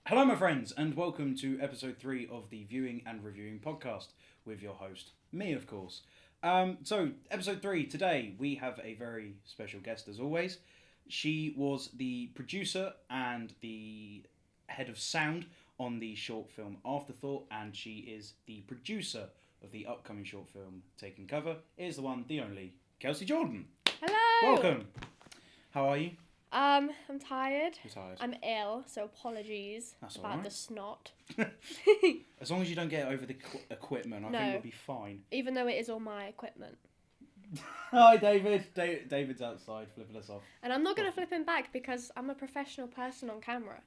Hello, my friends, and welcome to episode 3 of the Viewing and Reviewing podcast with your host, me, of course. So, episode 3, today we have a very special guest as always. She was the producer and the head of sound on the short film Afterthought, and she is the producer of the upcoming short film Taking Cover. Is the one, the only, Kelsey Jordan. Hello! Welcome. How are you? I'm tired. You're tired. I'm ill, so apologies That's about alright. the snot. As long as you don't get over the equipment, I think we'll be fine. Even though it is all my equipment. Hi, David. David's outside flipping us off. And I'm not going to flip him back because I'm a professional person on camera.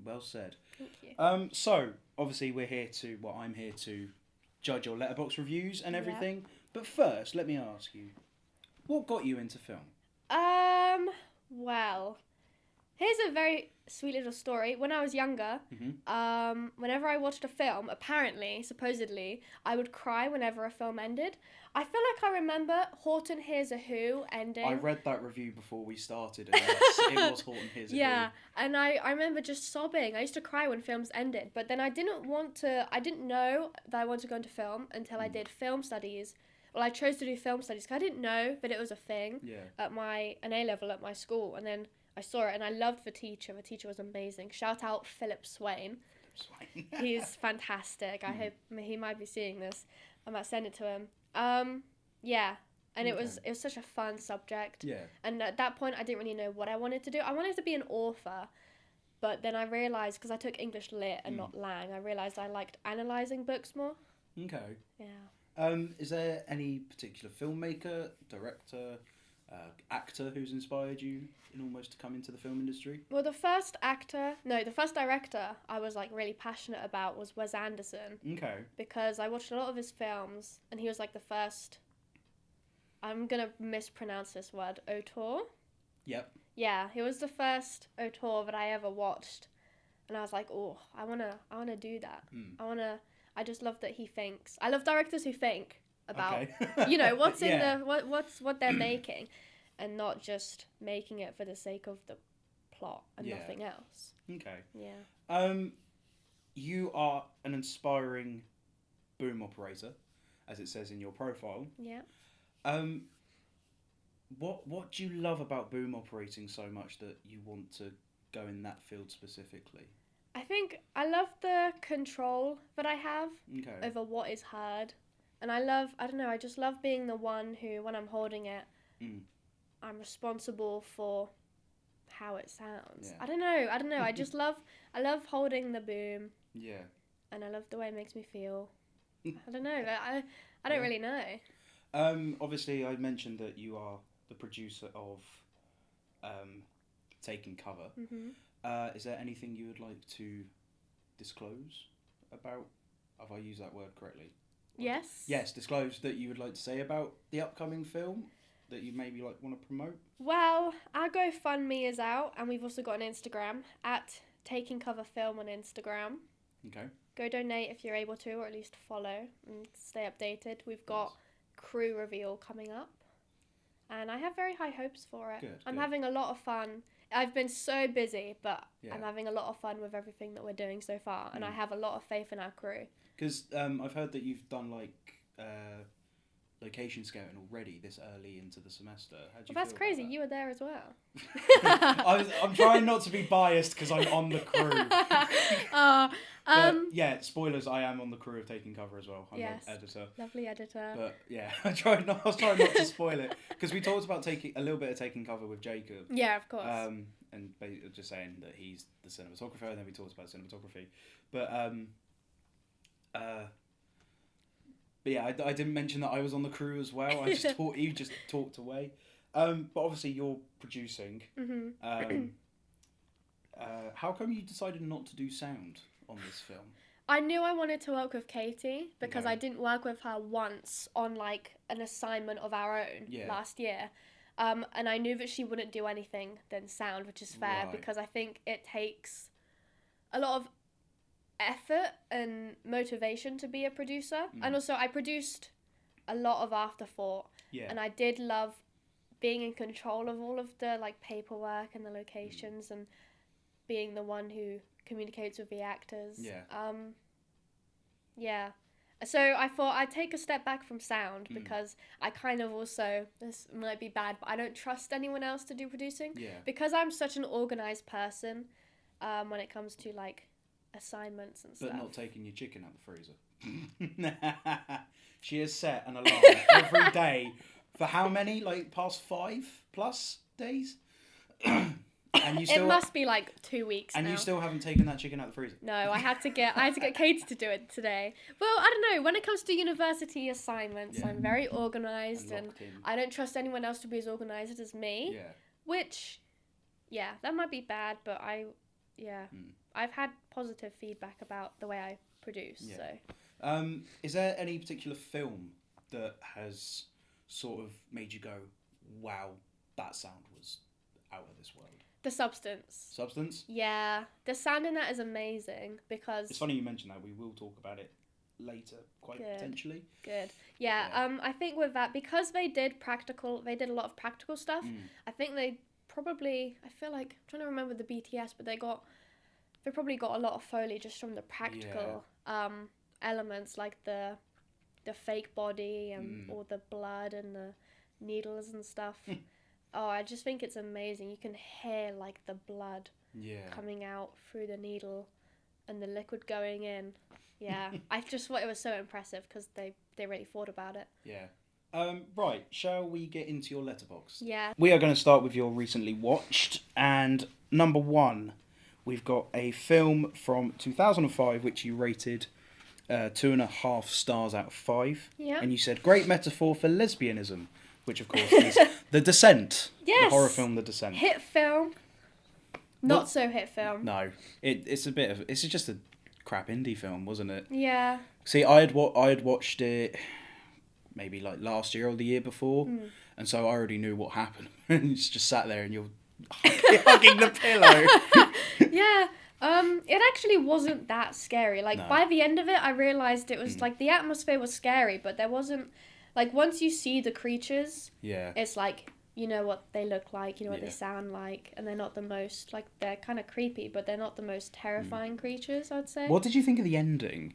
Well said. Thank you. So, obviously I'm here to judge your letterbox reviews and everything. Yep. But first, let me ask you, what got you into film? Well, here's a very sweet little story. When I was younger, whenever I watched a film, supposedly, I would cry whenever a film ended. I feel like I remember Horton Hears a Who ending. I read that review before we started, and yes, it was Horton Hears a Who. Yeah, and I remember just sobbing. I used to cry when films ended, but then I didn't know that I wanted to go into film until I did film studies. Well, I chose to do film studies because I didn't know that it was a thing at an A-level at my school. And then I saw it and I loved the teacher. The teacher was amazing. Shout out Philip Swain. He's fantastic. I hope he might be seeing this. I might send it to him. And it was such a fun subject. Yeah. And at that point, I didn't really know what I wanted to do. I wanted to be an author. But then I realised, because I took English Lit and not Lang, I realised I liked analysing books more. Okay. Yeah. Is there any particular filmmaker, director, actor who's inspired you in almost to come into the film industry? Well, the first director I was like really passionate about was Wes Anderson. Okay. Because I watched a lot of his films, and he was like the first. I'm gonna mispronounce this word, auteur. Yep. Yeah, he was the first auteur that I ever watched, and I was like, oh, I wanna do that. I just love that he thinks. I love directors who think about, what's in what they're making, and not just making it for the sake of the plot and nothing else. Okay. Yeah. You are an inspiring boom operator, as it says in your profile. Yeah. What do you love about boom operating so much that you want to go in that field specifically? I think I love the control that I have over what is heard. And I just love being the one who, when I'm holding it, I'm responsible for how it sounds. Yeah. I don't know. I love holding the boom. Yeah. And I love the way it makes me feel. I don't know. I don't really know. Obviously, I mentioned that you are the producer of Taking Cover. Mm-hmm. Is there anything you would like to disclose about, have I used that word correctly? Yes. Yes, disclose that you would like to say about the upcoming film that you maybe want to promote? Well, our GoFundMe is out, and we've also got an Instagram, at Taking Cover Film on Instagram. Okay. Go donate if you're able to, or at least follow and stay updated. We've got crew reveal coming up, and I have very high hopes for it. I'm having a lot of fun. I've been so busy, but I'm having a lot of fun with everything that we're doing so far, and I have a lot of faith in our crew. Because I've heard that you've done location scouting already this early into the semester. How do you feel that's crazy. That? You were there as well. I'm trying not to be biased because I'm on the crew. But, spoilers, I am on the crew of Taking Cover as well. I'm an editor. Lovely editor. But yeah, I was trying not to spoil it because we talked about a little bit of Taking Cover with Jacob. Yeah, of course. And just saying that he's the cinematographer, and then we talked about cinematography. But yeah, I didn't mention that I was on the crew as well. I just thought you just talked away. But obviously you're producing. Mm-hmm. How come you decided not to do sound on this film? I knew I wanted to work with Katie because I didn't work with her once on like an assignment of our own last year. And I knew that she wouldn't do anything than sound, which is fair because I think it takes a lot of effort and motivation to be a producer. And also I produced a lot of Afterthought, and I did love being in control of all of the like paperwork and the locations and being the one who communicates with the actors. Yeah. Yeah. So I thought I'd take a step back from sound because I kind of also, this might be bad, but I don't trust anyone else to do producing. Yeah. Because I'm such an organised person when it comes to like assignments and stuff. But not taking your chicken out the freezer. She has set an alarm every day for how many? Like past 5+ days? And you still, it must be like 2 weeks and now. you still haven't taken that chicken out the freezer? No, I had to get Katie to do it today. Well, I don't know. When it comes to university assignments, I'm very organised and I don't trust anyone else to be as organised as me. Yeah. Which, yeah, that might be bad, but I've had positive feedback about the way I produce. Yeah. So. Is there any particular film that has sort of made you go, wow, that sound was out of this world? The Substance. Substance? Yeah. The sound in that is amazing because... It's funny you mentioned that. We will talk about it later, potentially. Good. Yeah. I think with that, because they did a lot of practical stuff, I think they probably, I feel like, I'm trying to remember the BTS, but they probably got a lot of Foley just from the practical elements, like the fake body and all the blood and the needles and stuff. Oh, I just think it's amazing. You can hear like the blood coming out through the needle and the liquid going in. Yeah, I just thought it was so impressive because they really thought about it. Yeah. Right, shall we get into your letterbox? Yeah. We are going to start with your recently watched, and number 1, we've got a film from 2005 which you rated 2.5 stars out of 5. Yeah. And you said, great metaphor for lesbianism, which of course is The Descent. Yes. The horror film The Descent. Hit film. Not so hit film. No, it's just a crap indie film, wasn't it? Yeah. See, I had watched it maybe like last year or the year before, and so I already knew what happened. And it's just sat there and you're hugging the pillow. Yeah. It actually wasn't that scary. Like, by the end of it, I realised it was, like, the atmosphere was scary, but there wasn't, like, once you see the creatures, it's like, you know what they look like, you know what they sound like, and they're not the most, like, they're kind of creepy, but they're not the most terrifying creatures, I'd say. What did you think of the ending?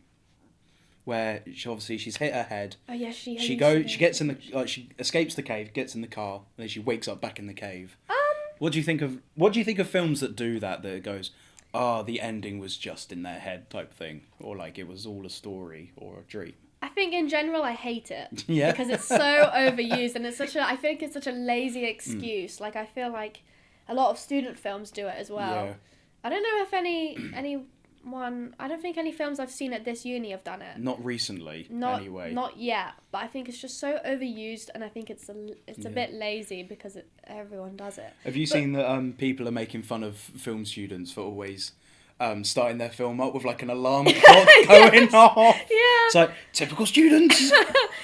Where she's hit her head. Oh yeah, she gets in the she escapes the cave, gets in the car, and then she wakes up back in the cave. What do you think of films that do that? That it goes, the ending was just in their head type thing, or like it was all a story or a dream. I think in general I hate it. Yeah. Because it's so overused and I think it's such a lazy excuse. Like I feel like a lot of student films do it as well. Yeah. I don't know if I don't think any films I've seen at this uni have done it. Not recently, anyway. Not yet, but I think it's just so overused and I think it's a bit lazy because everyone does it. Have you seen that people are making fun of film students for always starting their film up with like an alarm clock going off? Yeah. It's like, typical students.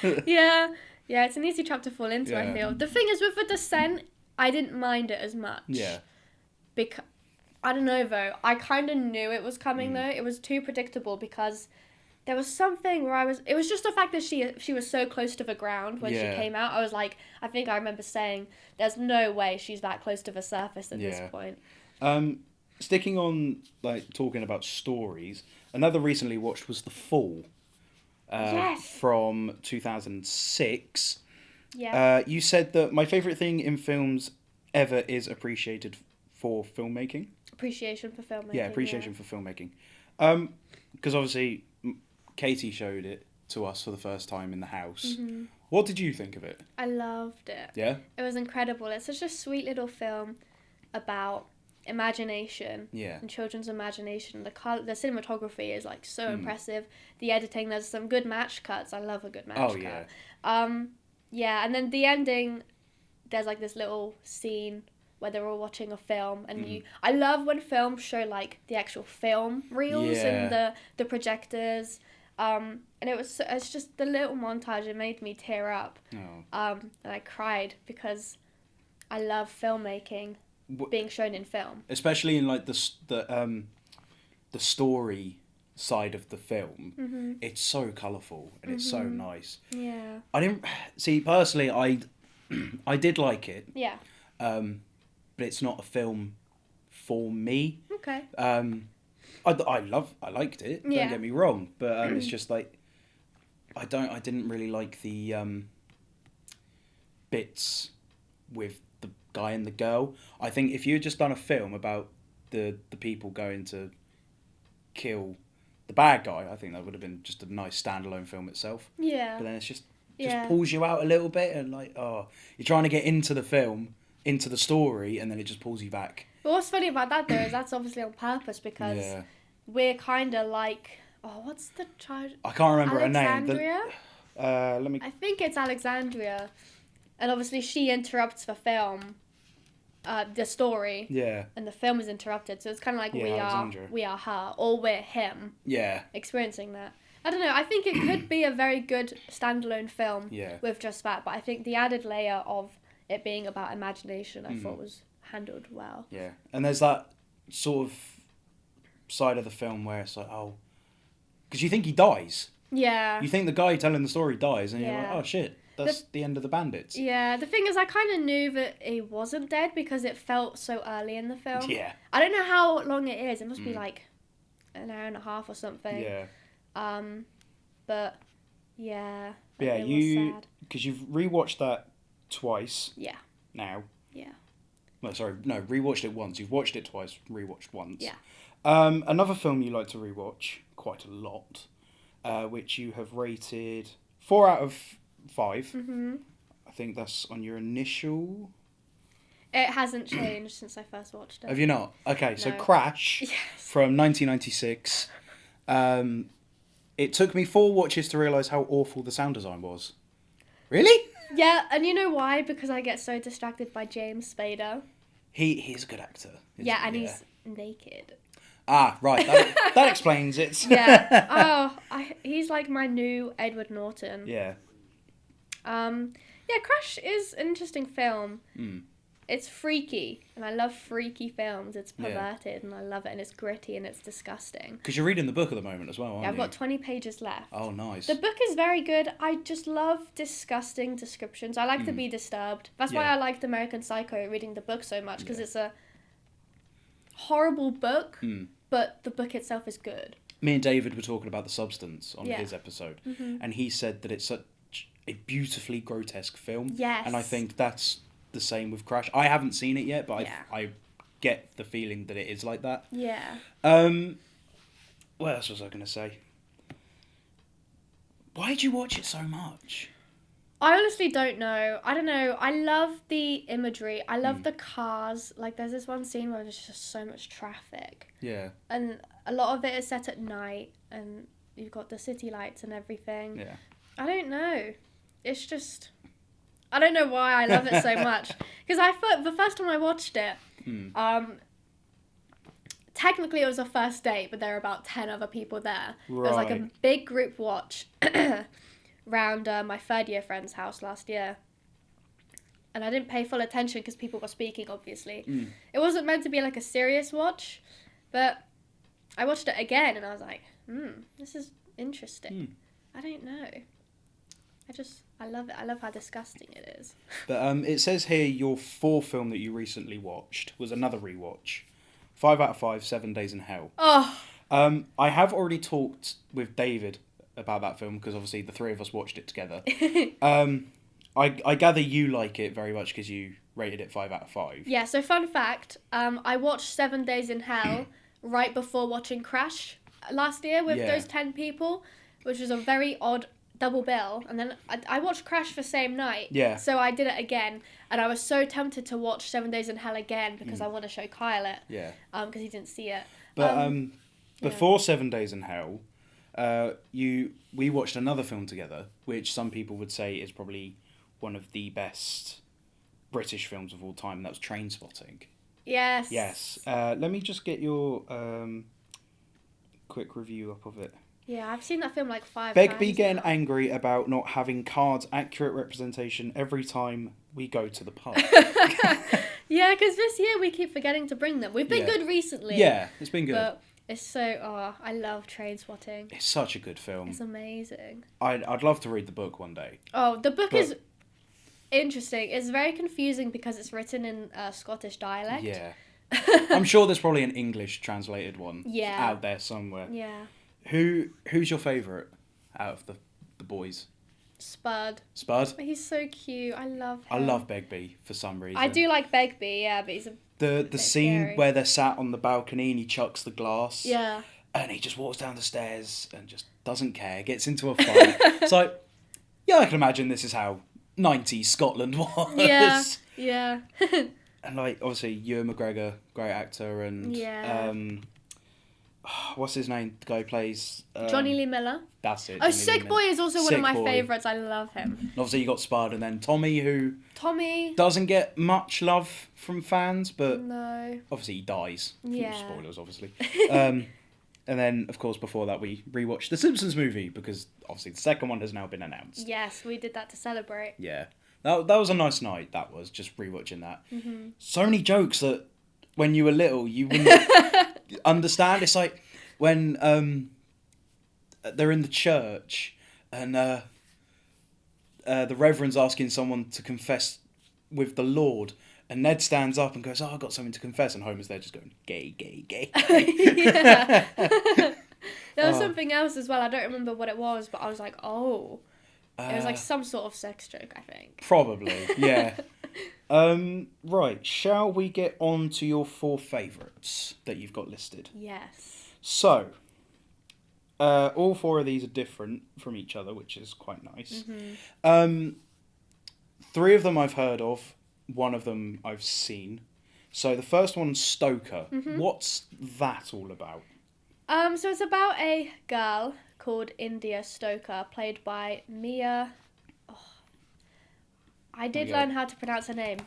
Yeah, it's an easy trap to fall into, I Yeah. feel. The thing is, with The Descent, I didn't mind it as much. Yeah. Because, I don't know though, I kind of knew it was coming though. It was too predictable because there was something where it was just the fact that she was so close to the ground when she came out. I was like, I think I remember saying, there's no way she's that close to the surface at this point. Sticking on, like, talking about stories, another recently watched was The Fall. From 2006. Yeah. You said that my favourite thing in films ever is appreciated for filmmaking. Appreciation for filmmaking. Yeah, appreciation for filmmaking. Because obviously, Katie showed it to us for the first time in the house. Mm-hmm. What did you think of it? I loved it. Yeah? It was incredible. It's such a sweet little film about imagination and children's imagination. The cinematography is like so impressive. The editing, there's some good match cuts. I love a good match cut. And then the ending, there's like this little scene where they're all watching a film and I love when films show like the actual film reels and the projectors. And it's just the little montage, it made me tear up. And I cried because I love filmmaking being shown in film. Especially in like the story side of the film. Mm-hmm. It's so colourful and it's so nice. Yeah. I didn't see personally I did like it. Yeah. But it's not a film for me. Okay. I liked it. Yeah. Don't get me wrong, but it's just like I didn't really like the bits with the guy and the girl. I think if you had just done a film about the people going to kill the bad guy, I think that would have been just a nice standalone film itself. Yeah. But then it's just Yeah. pulls you out a little bit, and like, oh, you're trying to get into the film, into the story, and then it just pulls you back. But what's funny about that though is that's obviously on purpose because we're kind of like, what's the child? I can't remember her name. Alexandria? Let me. I think it's Alexandria, and obviously she interrupts the film, the story. Yeah. And the film is interrupted, so it's kind of like Alexandria. we are her or we're him. Yeah. Experiencing that. I don't know. I think it could be a very good standalone film. Yeah. With just that, but I think the added layer of it being about imagination, I thought was handled well. Yeah, and there's that sort of side of the film where it's like, oh, because you think he dies. Yeah. You think the guy telling the story dies, and you're like, Yeah. oh shit, that's the end of the bandits. Yeah, the thing is, I kind of knew that he wasn't dead because it felt so early in the film. Yeah. I don't know how long it is. It must be like an hour and a half or something. Yeah. But yeah. Yeah, it was sad. because you've rewatched that twice. Yeah. Now. Yeah. No, sorry, no, rewatched it once. You've watched it twice, rewatched once. Yeah. Another film you like to rewatch quite a lot, which you have rated 4 out of 5. Mm-hmm. I think that's on your initial. It hasn't changed since I first watched it. Have you not? Okay, so No. Crash Yes. from 1996. It took me 4 watches to realise how awful the sound design was. Really? Yeah, and you know why? Because I get so distracted by James Spader. He's a good actor. Yeah, and he's naked. Ah, right. That explains it. Yeah. Oh, he's like my new Edward Norton. Yeah. Yeah, Crash is an interesting film. Mm. It's freaky, and I love freaky films. It's Yeah. perverted, and I love it, and it's gritty, and it's disgusting. Because you're reading the book at the moment as well, aren't Yeah, I've you? got 20 pages left. Oh, nice. The book is very good. I just love disgusting descriptions. I like to be disturbed. That's why I liked American Psycho reading the book so much, because it's a horrible book, but the book itself is good. Me and David were talking about The Substance on Yeah. his episode, and he said that it's such a beautifully grotesque film. Yes. And I think that's the same with Crash. I haven't seen it yet, but I get the feeling that it is like that. Yeah. What else was I going to say? Why did you watch it so much? I honestly don't know. I don't know. I love the imagery. I love the cars. Like, there's this one scene where there's just so much traffic. Yeah. And a lot of it is set at night, and you've got the city lights and everything. Yeah. I don't know. It's just... I don't know why I love it so much. Because I thought the first time I watched it, technically it was a first date, but there were about 10 other people there. Right. It was like a big group watch round my third year friend's house last year. And I didn't pay full attention because people were speaking, obviously. It wasn't meant to be like a serious watch, but I watched it again and I was like, this is interesting. I don't know. I love it. I love how disgusting it is. But it says here your 4th film that you recently watched was another rewatch. 5 out of 5, 7 Days in Hell. Oh. I have already talked with David about that film because obviously the 3 of us watched it together. I gather you like it very much because you rated it 5 out of 5. Yeah, so fun fact, I watched 7 Days in Hell right before watching Crash last year with those 10 people, which was a very odd double bill. And then I watched Crash the same night. Yeah. So I did it again, and I was so tempted to watch 7 Days in Hell again because I want to show Kyle it. Yeah. Because he didn't see it. But before 7 Days in Hell, we watched another film together, which some people would say is probably one of the best British films of all time. And that was Trainspotting. Yes. Yes. Let me just get your quick review up of it. Yeah, I've seen that film like 5 times. Begbie getting now. angry about not having cards accurate representation every time we go to the pub. Yeah, because this year we keep forgetting to bring them. We've been good recently. Yeah, it's been good. But it's so... Oh, I love Trainspotting. It's such a good film. It's amazing. I'd love to read the book one day. Oh, the book is interesting. It's very confusing because it's written in Scottish dialect. Yeah. I'm sure there's probably an English translated one Yeah. out there somewhere. Yeah. Who's your favourite out of the boys? Spud. Spud? He's so cute. I love him. I love Begbie for some reason. I do like Begbie, yeah, but he's a the scene scary. where they're sat on the balcony and he chucks the glass. Yeah. And he just walks down the stairs and just doesn't care, gets into a fight. It's like, yeah, I can imagine this is how 90s Scotland was. Yeah. Yeah. And like, obviously, Ewan McGregor, great actor, and Yeah. what's his name? The guy who plays Johnny Lee Miller. That's it. Oh, Johnny Sick Lee Boy Miller. is also one Sick of my Boy. favourites. I love him. And obviously, you got Spud, and then Tommy, who Tommy. doesn't get much love from fans, but No. obviously he dies. Yeah. Spoilers, obviously. And then, of course, before that, we rewatched the Simpsons movie because obviously the second one has now been announced. Yes, we did that to celebrate. Yeah, that was a nice night. That was just rewatching that. Mm-hmm. So many jokes that when you were little you wouldn't understand. It's like when they're in the church and the Reverend's asking someone to confess with the Lord. And Ned stands up and goes, "Oh, I got something to confess." And Homer's there just going, "Gay, gay, gay." Yeah. There was something else as well. I don't remember what it was, but I was like, oh. It was like some sort of sex joke, I think. Probably, yeah. Right, shall we get on to your 4 favourites that you've got listed? Yes. So, all 4 of these are different from each other, which is quite nice. Mm-hmm. 3 of them I've heard of. 1 of them I've seen. So the first one's Stoker. Mm-hmm. What's that all about? So it's about a girl called India Stoker, played by Mia. Oh, I did learn how to pronounce her name.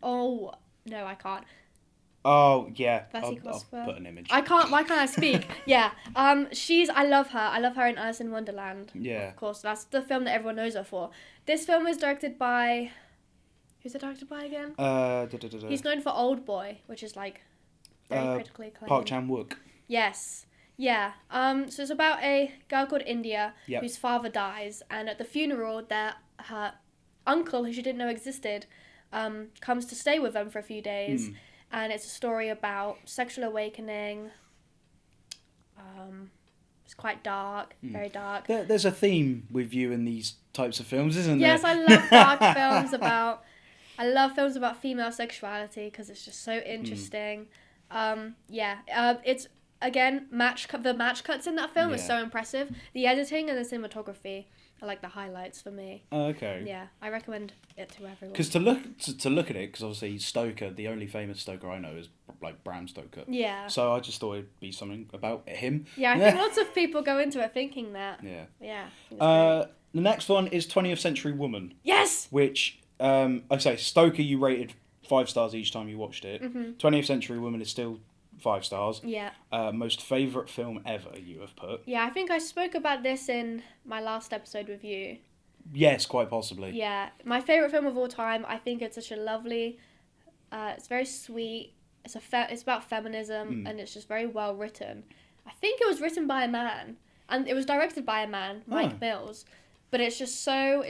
Oh no, I can't. Oh yeah, I'll Vasikosva. put an image. I can't. Why can't I speak? Yeah. I love her. I love her in Alice in Wonderland. Yeah. Of course, that's the film that everyone knows her for. This film is directed by. Who's it directed by again? He's known for Old Boy, which is like very critically acclaimed. Park Chan-wook. Yes. Yeah. So it's about a girl called India Yep. whose father dies, and at the funeral, her uncle, who she didn't know existed, comes to stay with them for a few days, and it's a story about sexual awakening. It's quite dark, very dark. There's a theme with you in these types of films, isn't there? Yes, I love dark films about. I love films about female sexuality because it's just so interesting. It's again the match cuts in that film is so impressive. The editing and the cinematography are like the highlights for me. Oh, okay. Yeah, I recommend it to everyone. Because to look at it, because obviously Stoker, the only famous Stoker I know is like Bram Stoker. Yeah. So I just thought it'd be something about him. Yeah, I think lots of people go into it thinking that. Yeah. Yeah. The next one is 20th Century Woman. Yes. Which I say Stoker, you rated 5 stars each time you watched it. Mm-hmm. 20th Century Woman is still 5 stars. Yeah. Most favourite film ever you have put. Yeah, I think I spoke about this in my last episode with you. Yes, quite possibly. Yeah, my favourite film of all time. I think it's such a lovely, it's very sweet. It's about feminism and it's just very well written. I think it was written by a man and it was directed by a man, Mike Mills. But it's so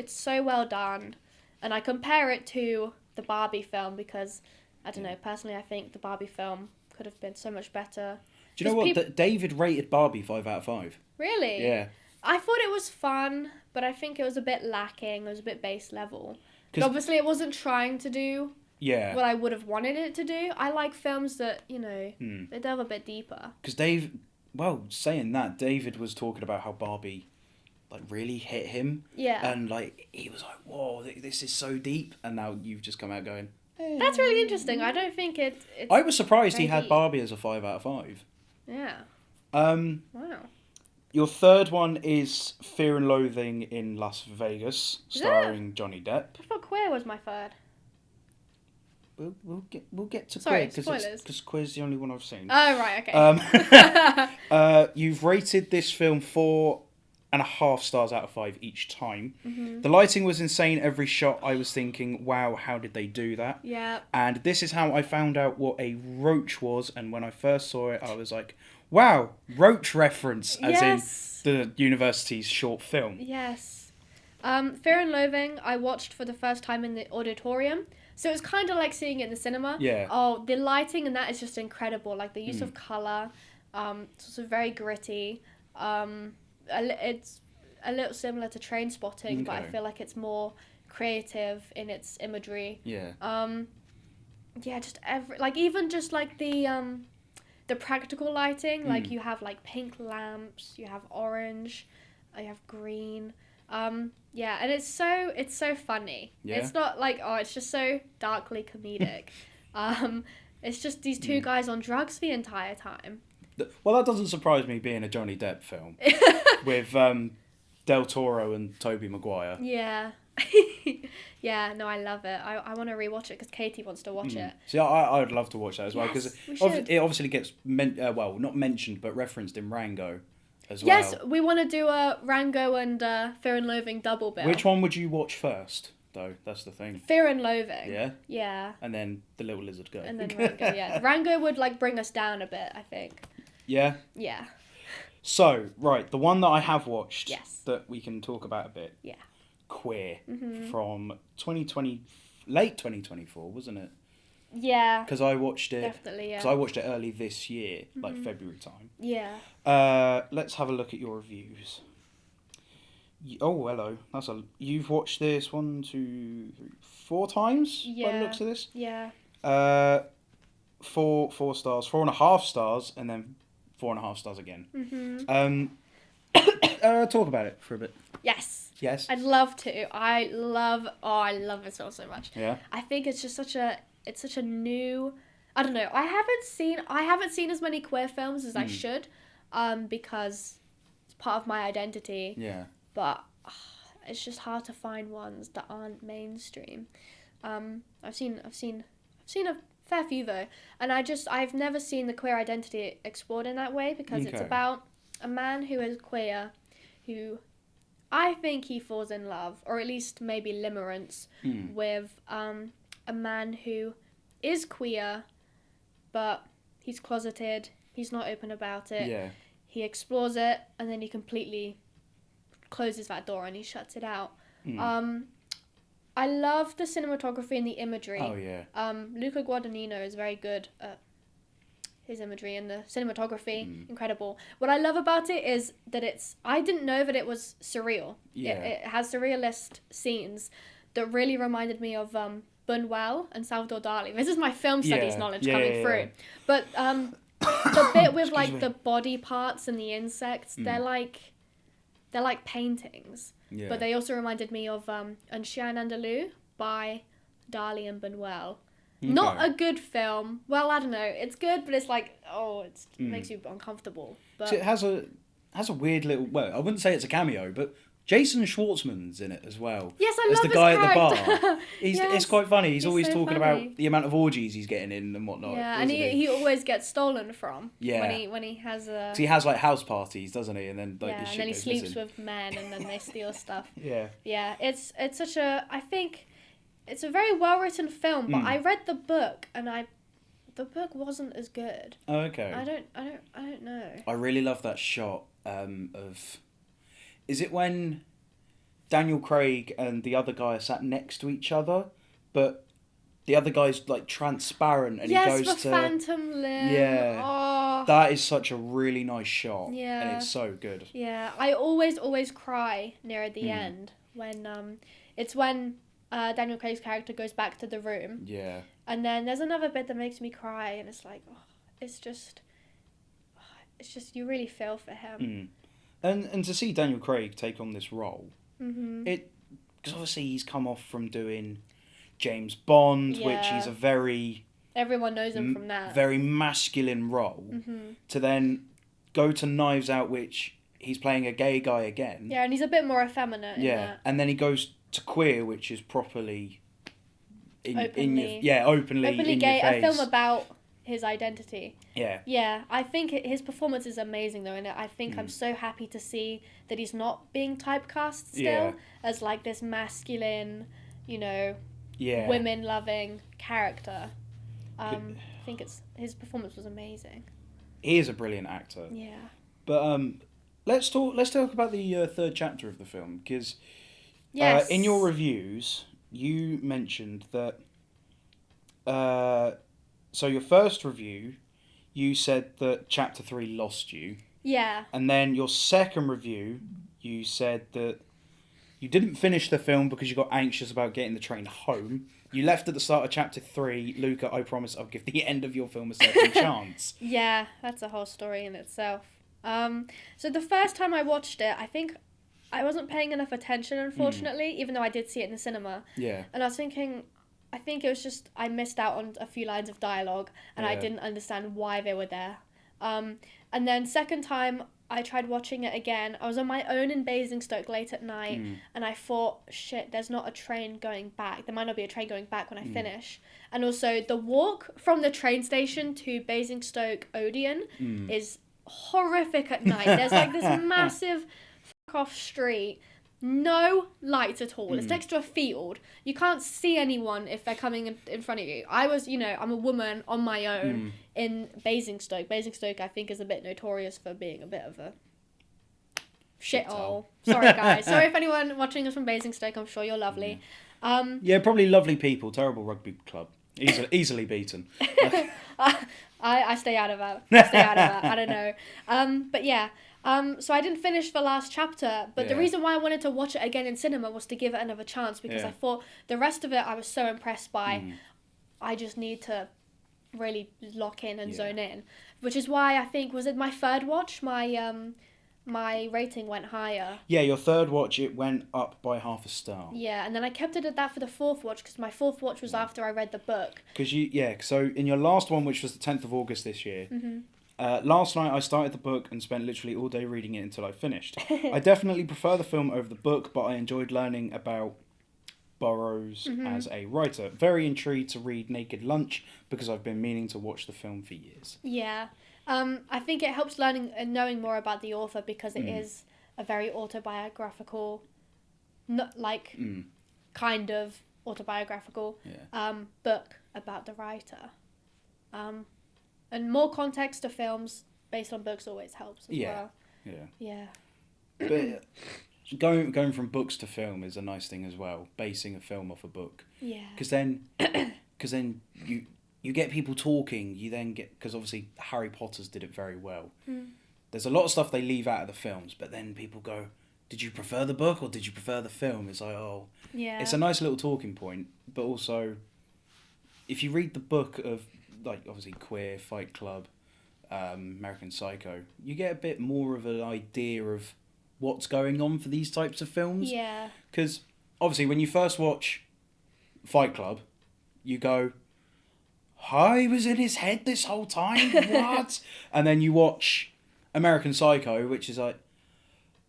well done. And I compare it to the Barbie film because, I don't know, personally I think the Barbie film could have been so much better. Do you know what? David rated Barbie 5 out of 5. Really? Yeah. I thought it was fun, but I think it was a bit lacking. It was a bit base level. But obviously it wasn't trying to do what I would have wanted it to do. I like films that, they delve a bit deeper. Because saying that, David was talking about how Barbie like really hit him. Yeah. And like he was like, "Whoa, this is so deep." And now you've just come out going, That's really interesting. I don't think it's I was surprised he had deep. Barbie as a 5 out of 5. Yeah. Wow. Your third one is Fear and Loathing in Las Vegas, starring Johnny Depp. I thought Queer was my third. We'll get to Sorry, Queer spoilers. because Queer's the only one I've seen. Oh right, okay. You've rated this film 4.5 stars out of 5 each time. Mm-hmm. The lighting was insane. Every shot I was thinking, wow, how did they do that? Yeah. And this is how I found out what a roach was. And when I first saw it, I was like, wow, roach reference, as in the university's short film. Yes. Fear and Loathing I watched for the first time in the auditorium. So it's kind of like seeing it in the cinema. Yeah. Oh, the lighting and that is just incredible. Like the use of color, it's also very gritty. It's a little similar to Train Spotting, but I feel like it's more creative in its imagery. Yeah. Yeah, just even just like the practical lighting, like you have like pink lamps, you have orange, you have green. Yeah, and it's so funny. Yeah. It's not like, oh, it's just so darkly comedic. It's just these two guys on drugs the entire time. Well, that doesn't surprise me, being a Johnny Depp film with Del Toro and Tobey Maguire. Yeah. Yeah, no, I love it. I want to rewatch it because Katie wants to watch it. See, I would love to watch that as well, because should. it obviously gets not mentioned but referenced in Rango as well. Yes, we want to do a Rango and Fear and Loathing double bill. Which one would you watch first, though? That's the thing. Fear and Loathing. Yeah. Yeah. And then The Little Lizard Go. And then Rango. Yeah, Rango would like bring us down a bit, I think. Yeah. Yeah. So right, the one that I have watched. Yes. That we can talk about a bit. Yeah. Queer from 2020, late 2024, wasn't it? Yeah. Because I watched it. Definitely, yeah. Because I watched it early this year, like February time. Yeah. Let's have a look at your reviews. Oh, hello. You've watched this 1, 2, 3, 4 times by the looks of this. Yeah. 4 stars, 4.5 stars, and then 4.5 stars again. Talk about it for a bit. Yes. Yes. I'd love to. I love this film so much. Yeah. I think it's just such a new, I don't know. I haven't seen as many queer films as I should, because it's part of my identity. Yeah. But it's just hard to find ones that aren't mainstream. I've seen a fair few though, and I've never seen the queer identity explored in that way, because it's about a man who is queer, who I think he falls in love, or at least maybe limerence, with a man who is queer, but he's closeted, he's not open about it. Yeah. He explores it, and then he completely closes that door and he shuts it out. I love the cinematography and the imagery. Oh yeah. Luca Guadagnino is very good at his imagery, and the cinematography incredible. What I love about it is that I didn't know that it was surreal. Yeah. It has surrealist scenes that really reminded me of Buñuel and Salvador Dali. This is my film studies knowledge coming through. But the bit with like the body parts and the insects, they're like paintings. Yeah. But they also reminded me of Un Chien Andalou by Dali and Buñuel. Okay. Not a good film. Well, I don't know. It's good, but it's like, it makes you uncomfortable. But So it has a weird little. Well, I wouldn't say it's a cameo, but Jason Schwartzman's in it as well. yes, I As love the his guy at the character. bar. It's Yes. quite funny. He's He's always so talking funny. about the amount of orgies he's getting in and whatnot. Yeah, and isn't he always gets stolen from. Yeah. When he has a. So he has like house parties, doesn't he? And then like Yeah, his and shit then he goes sleeps missing. with men, and then they steal stuff. Yeah. Yeah, it's such a. I think it's a very well written film, but I read the book, and the book wasn't as good. Oh, okay. I don't know. I really love that shot of. Is it when Daniel Craig and the other guy are sat next to each other, but the other guy's like transparent and Yes, he goes the to. phantom limb. Yeah. Oh. That is such a really nice shot. Yeah. And it's so good. Yeah, I always cry near the end when it's when Daniel Craig's character goes back to the room, Yeah. and then there's another bit that makes me cry, and it's like, it's just you really feel for him. And to see Daniel Craig take on this role, Mhm. because obviously he's come off from doing James Bond, which Yeah. is a very Everyone knows him from that. very masculine role, to then go to Knives Out, which he's playing a gay guy again. Yeah, and he's a bit more effeminate. In Yeah, that. and then he goes to Queer, which is properly Openly openly in gay. your face. A film about his identity. Yeah. Yeah, I think his performance is amazing though, and I think I'm so happy to see that he's not being typecast still Yeah. as like this masculine, Yeah. women loving character. I think his performance was amazing. He is a brilliant actor. Yeah. But let's talk about the third chapter of the film, because Yes. in your reviews you mentioned that so your first review, you said that chapter 3 lost you. Yeah. And then your second review, you said that you didn't finish the film because you got anxious about getting the train home. You left at the start of chapter 3. Luca, I promise I'll give the end of your film a second chance. Yeah, that's a whole story in itself. So the first time I watched it, I think I wasn't paying enough attention, unfortunately, even though I did see it in the cinema. Yeah. And I was thinking, I think it was just I missed out on a few lines of dialogue, and I didn't understand why they were there. And then second time I tried watching it again. I was on my own in Basingstoke late at night, and I thought, shit, there's not a train going back. There might not be a train going back when I finish. And also, the walk from the train station to Basingstoke Odeon is horrific at night. There's like this massive off street, no lights at all. It's next to a field. You can't see anyone if they're coming in front of you. I was, I'm a woman on my own in Basingstoke. Basingstoke, I think, is a bit notorious for being a bit of a shithole. Sorry, guys. Sorry if anyone watching us from Basingstoke. I'm sure you're lovely. Yeah, probably lovely people. Terrible rugby club. Easily beaten. I stay out of that. I don't know. But yeah. So I didn't finish the last chapter, but the reason why I wanted to watch it again in cinema was to give it another chance, because I thought the rest of it I was so impressed by. I just need to really lock in and zone in, which is why I think, was it my third watch, my rating went higher. Yeah, your third watch, it went up by half a star. Yeah, and then I kept it at that for the fourth watch, because my fourth watch was after I read the book. So in your last one, which was the 10th of August this year, last night I started the book and spent literally all day reading it until I finished. I definitely prefer the film over the book, but I enjoyed learning about Burroughs as a writer. Very intrigued to read Naked Lunch, because I've been meaning to watch the film for years. Yeah. I think it helps learning and knowing more about the author, because it is a very autobiographical, kind of autobiographical book about the writer. And more context to films based on books always helps as well. Yeah. But going from books to film is a nice thing as well, basing a film off a book. Yeah. Because then you get people talking, you then get, because obviously Harry Potter's did it very well. There's a lot of stuff they leave out of the films, but then people go, did you prefer the book or did you prefer the film? It's like, it's a nice little talking point, but also, if you read the book of, like, obviously Queer, Fight Club, American Psycho, you get a bit more of an idea of what's going on for these types of films. Yeah. Because, obviously, when you first watch Fight Club, you go, I was in his head this whole time? What? And then you watch American Psycho, which is like,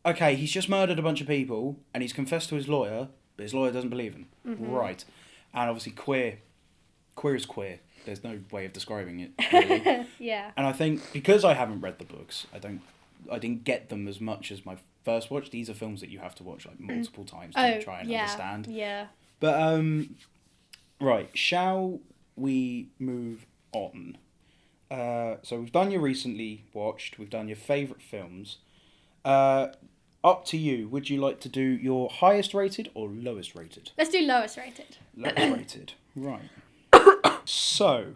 okay, he's just murdered a bunch of people, and he's confessed to his lawyer, but his lawyer doesn't believe him. Right. And obviously Queer is queer. There's no way of describing it, really. Yeah. And I think, because I haven't read the books, I didn't get them as much as my first watch. These are films that you have to watch like multiple times to try and understand. Yeah. But right, shall we move on? So we've done your recently watched, we've done your favourite films. Up to you. Would you like to do your highest rated or lowest rated? Let's do lowest rated. Lowest rated. Right. So,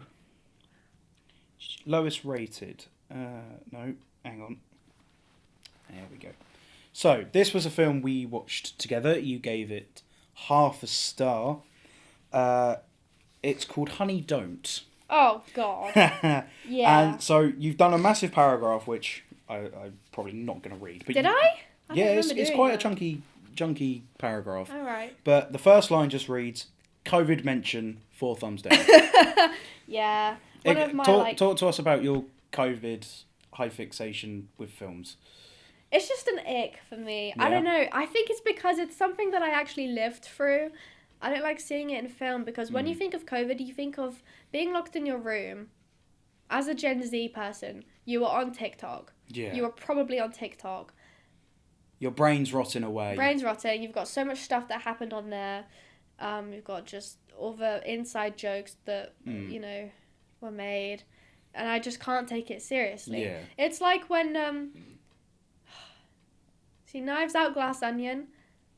lowest rated. No, hang on. There we go. So, this was a film we watched together. You gave it half a star. It's called Honey Don't. Oh, God. Yeah. And so, you've done a massive paragraph, which I'm probably not going to read. But Did I? Yeah, it's quite a chunky paragraph. All right. But the first line just reads, COVID mention, 4 thumbs down. Yeah. Talk to us about your COVID high fixation with films. It's just an ick for me. Yeah. I don't know. I think it's because it's something that I actually lived through. I don't like seeing it in film, because when you think of COVID, you think of being locked in your room. As a Gen Z person, you were on TikTok. Yeah. You were probably on TikTok. Your brain's rotting away. Brain's rotting. You've got so much stuff that happened on there. You've got just all the inside jokes that, were made. And I just can't take it seriously. Yeah. It's like when... See, Knives Out, Glass Onion.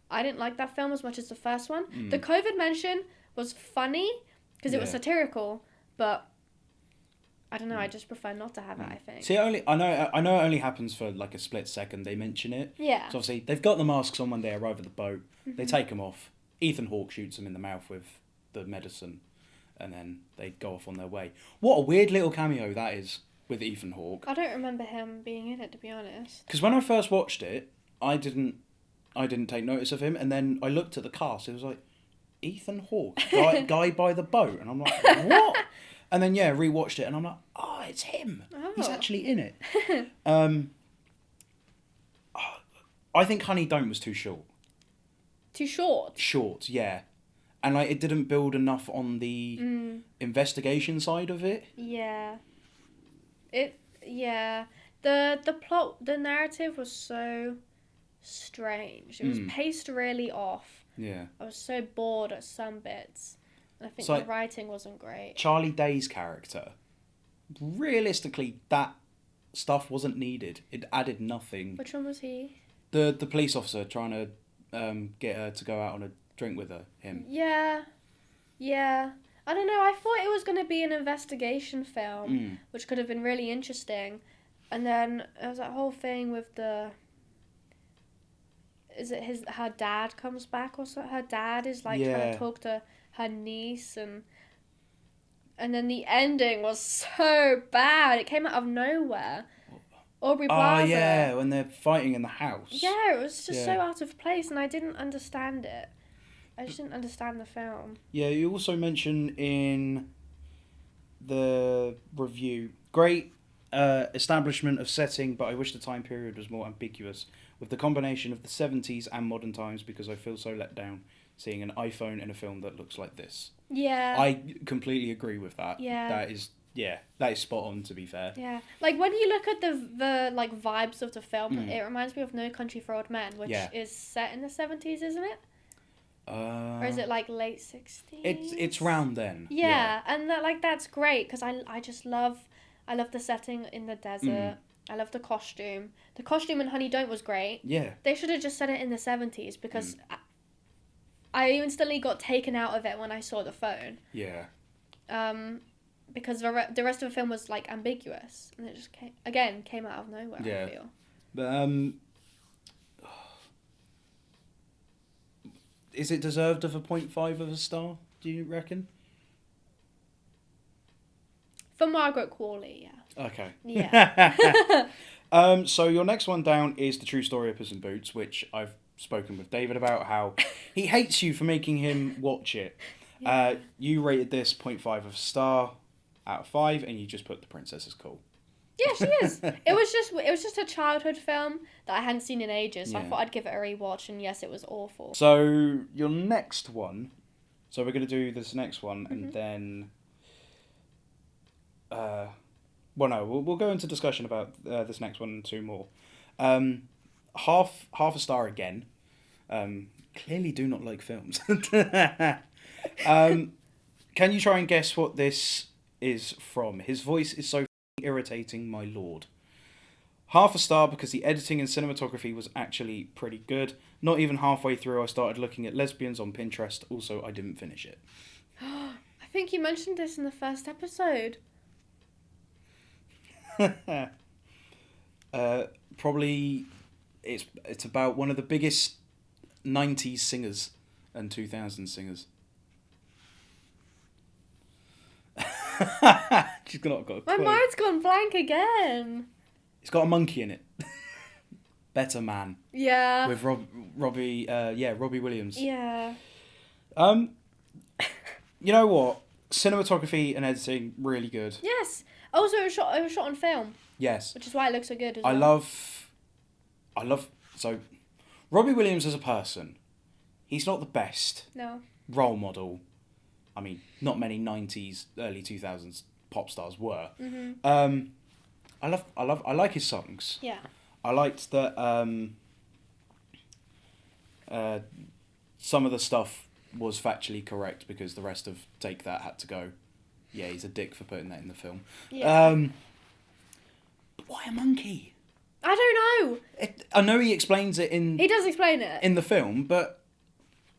I didn't like that film as much as the first one. The COVID mention was funny, because it was Yeah. satirical, but I don't know. I just prefer not to have it. I think. See, I know it only happens for like a split second. They mention it. Yeah. So obviously they've got the masks on when they arrive at the boat. They Mhm. take them off. Ethan Hawke shoots them in the mouth with the medicine, and then they go off on their way. What a weird little cameo that is with Ethan Hawke. I don't remember him being in it, to be honest. Because when I first watched it, I didn't take notice of him, and then I looked at the cast. It was like Ethan Hawke, guy by the boat, and I'm like, what? And then rewatched it, and I'm like, oh, it's him. He's Oh. actually in it. I think Honey Don't was too short. Too short. Short, yeah, and like it didn't build enough on the investigation side of it. Yeah. The plot, the narrative was so strange. It was paced really off. Yeah. I was so bored at some bits. And I think So, the writing wasn't great. Charlie Day's character, realistically, that stuff wasn't needed. It added nothing. Which one was he? The police officer trying to get her to go out on a drink with him. Yeah. I don't know. I thought it was going to be an investigation film, which could have been really interesting. And then there was that whole thing with her dad comes back or so? Her dad is like trying to talk to her niece, and then the ending was so bad. It came out of nowhere. Aubrey Plaza. Oh yeah, when they're fighting in the house. Yeah, it was just so out of place, and I didn't understand it. I just didn't understand the film. Yeah, you also mention in the review, great establishment of setting, but I wish the time period was more ambiguous with the combination of the 70s and modern times, because I feel so let down seeing an iPhone in a film that looks like this. Yeah. I completely agree with that. Yeah. That is spot on, to be fair. Yeah. Like when you look at the like vibes of the film, it reminds me of No Country for Old Men, which is set in the 70s, isn't it? Or is it like late 60s? It's round then. Yeah, and that's great because I just love the setting in the desert. I love the costume. The costume in Honey Don't was great. Yeah. They should have just set it in the 70s because I instantly got taken out of it when I saw the phone. Yeah. Because the rest of the film was like ambiguous, and it just came out of nowhere. Yeah. I feel. But is it deserved of a 0.5 of a star? Do you reckon? For Margaret Qualley, yeah. Okay. Yeah. So your next one down is The True Story of Puss in Boots, which I've spoken with David about how he hates you for making him watch it. Yeah. You rated this 0.5 of a star out of 5, and you just put The Princess is cool. Yeah, she is. It was just a childhood film that I hadn't seen in ages, so I thought I'd give it a rewatch, and yes, it was awful. So your next one, so we're going to do this next one, and then we'll go into discussion about this next one and two more. Half a star again. Clearly do not like films. Can you try and guess what this is from? His voice is so irritating, my lord. Half a star because the editing and cinematography was actually pretty good. Not even halfway through, I started looking at lesbians on Pinterest. Also, I didn't finish it. I think you mentioned this in the first episode. Probably, it's about one of the biggest 90s singers and 2000s singers. She's not got a My clue. mind's gone blank again. It's got a monkey in it. Better Man. Yeah. With Robbie Williams. Yeah. You know what? Cinematography and editing really good. Yes. Also, it was shot on film, Yes. which is why it looks so good as I well. love so Robbie Williams as a person, he's not the best No. role model. I mean, not many 90s, early 2000s pop stars were. Mhm. I like his songs. Yeah. I liked that some of the stuff was factually correct because the rest of Take That had to go. Yeah, he's a dick for putting that in the film. Yeah. But why a monkey? I don't know. I know he explains it He does explain it. in the film, but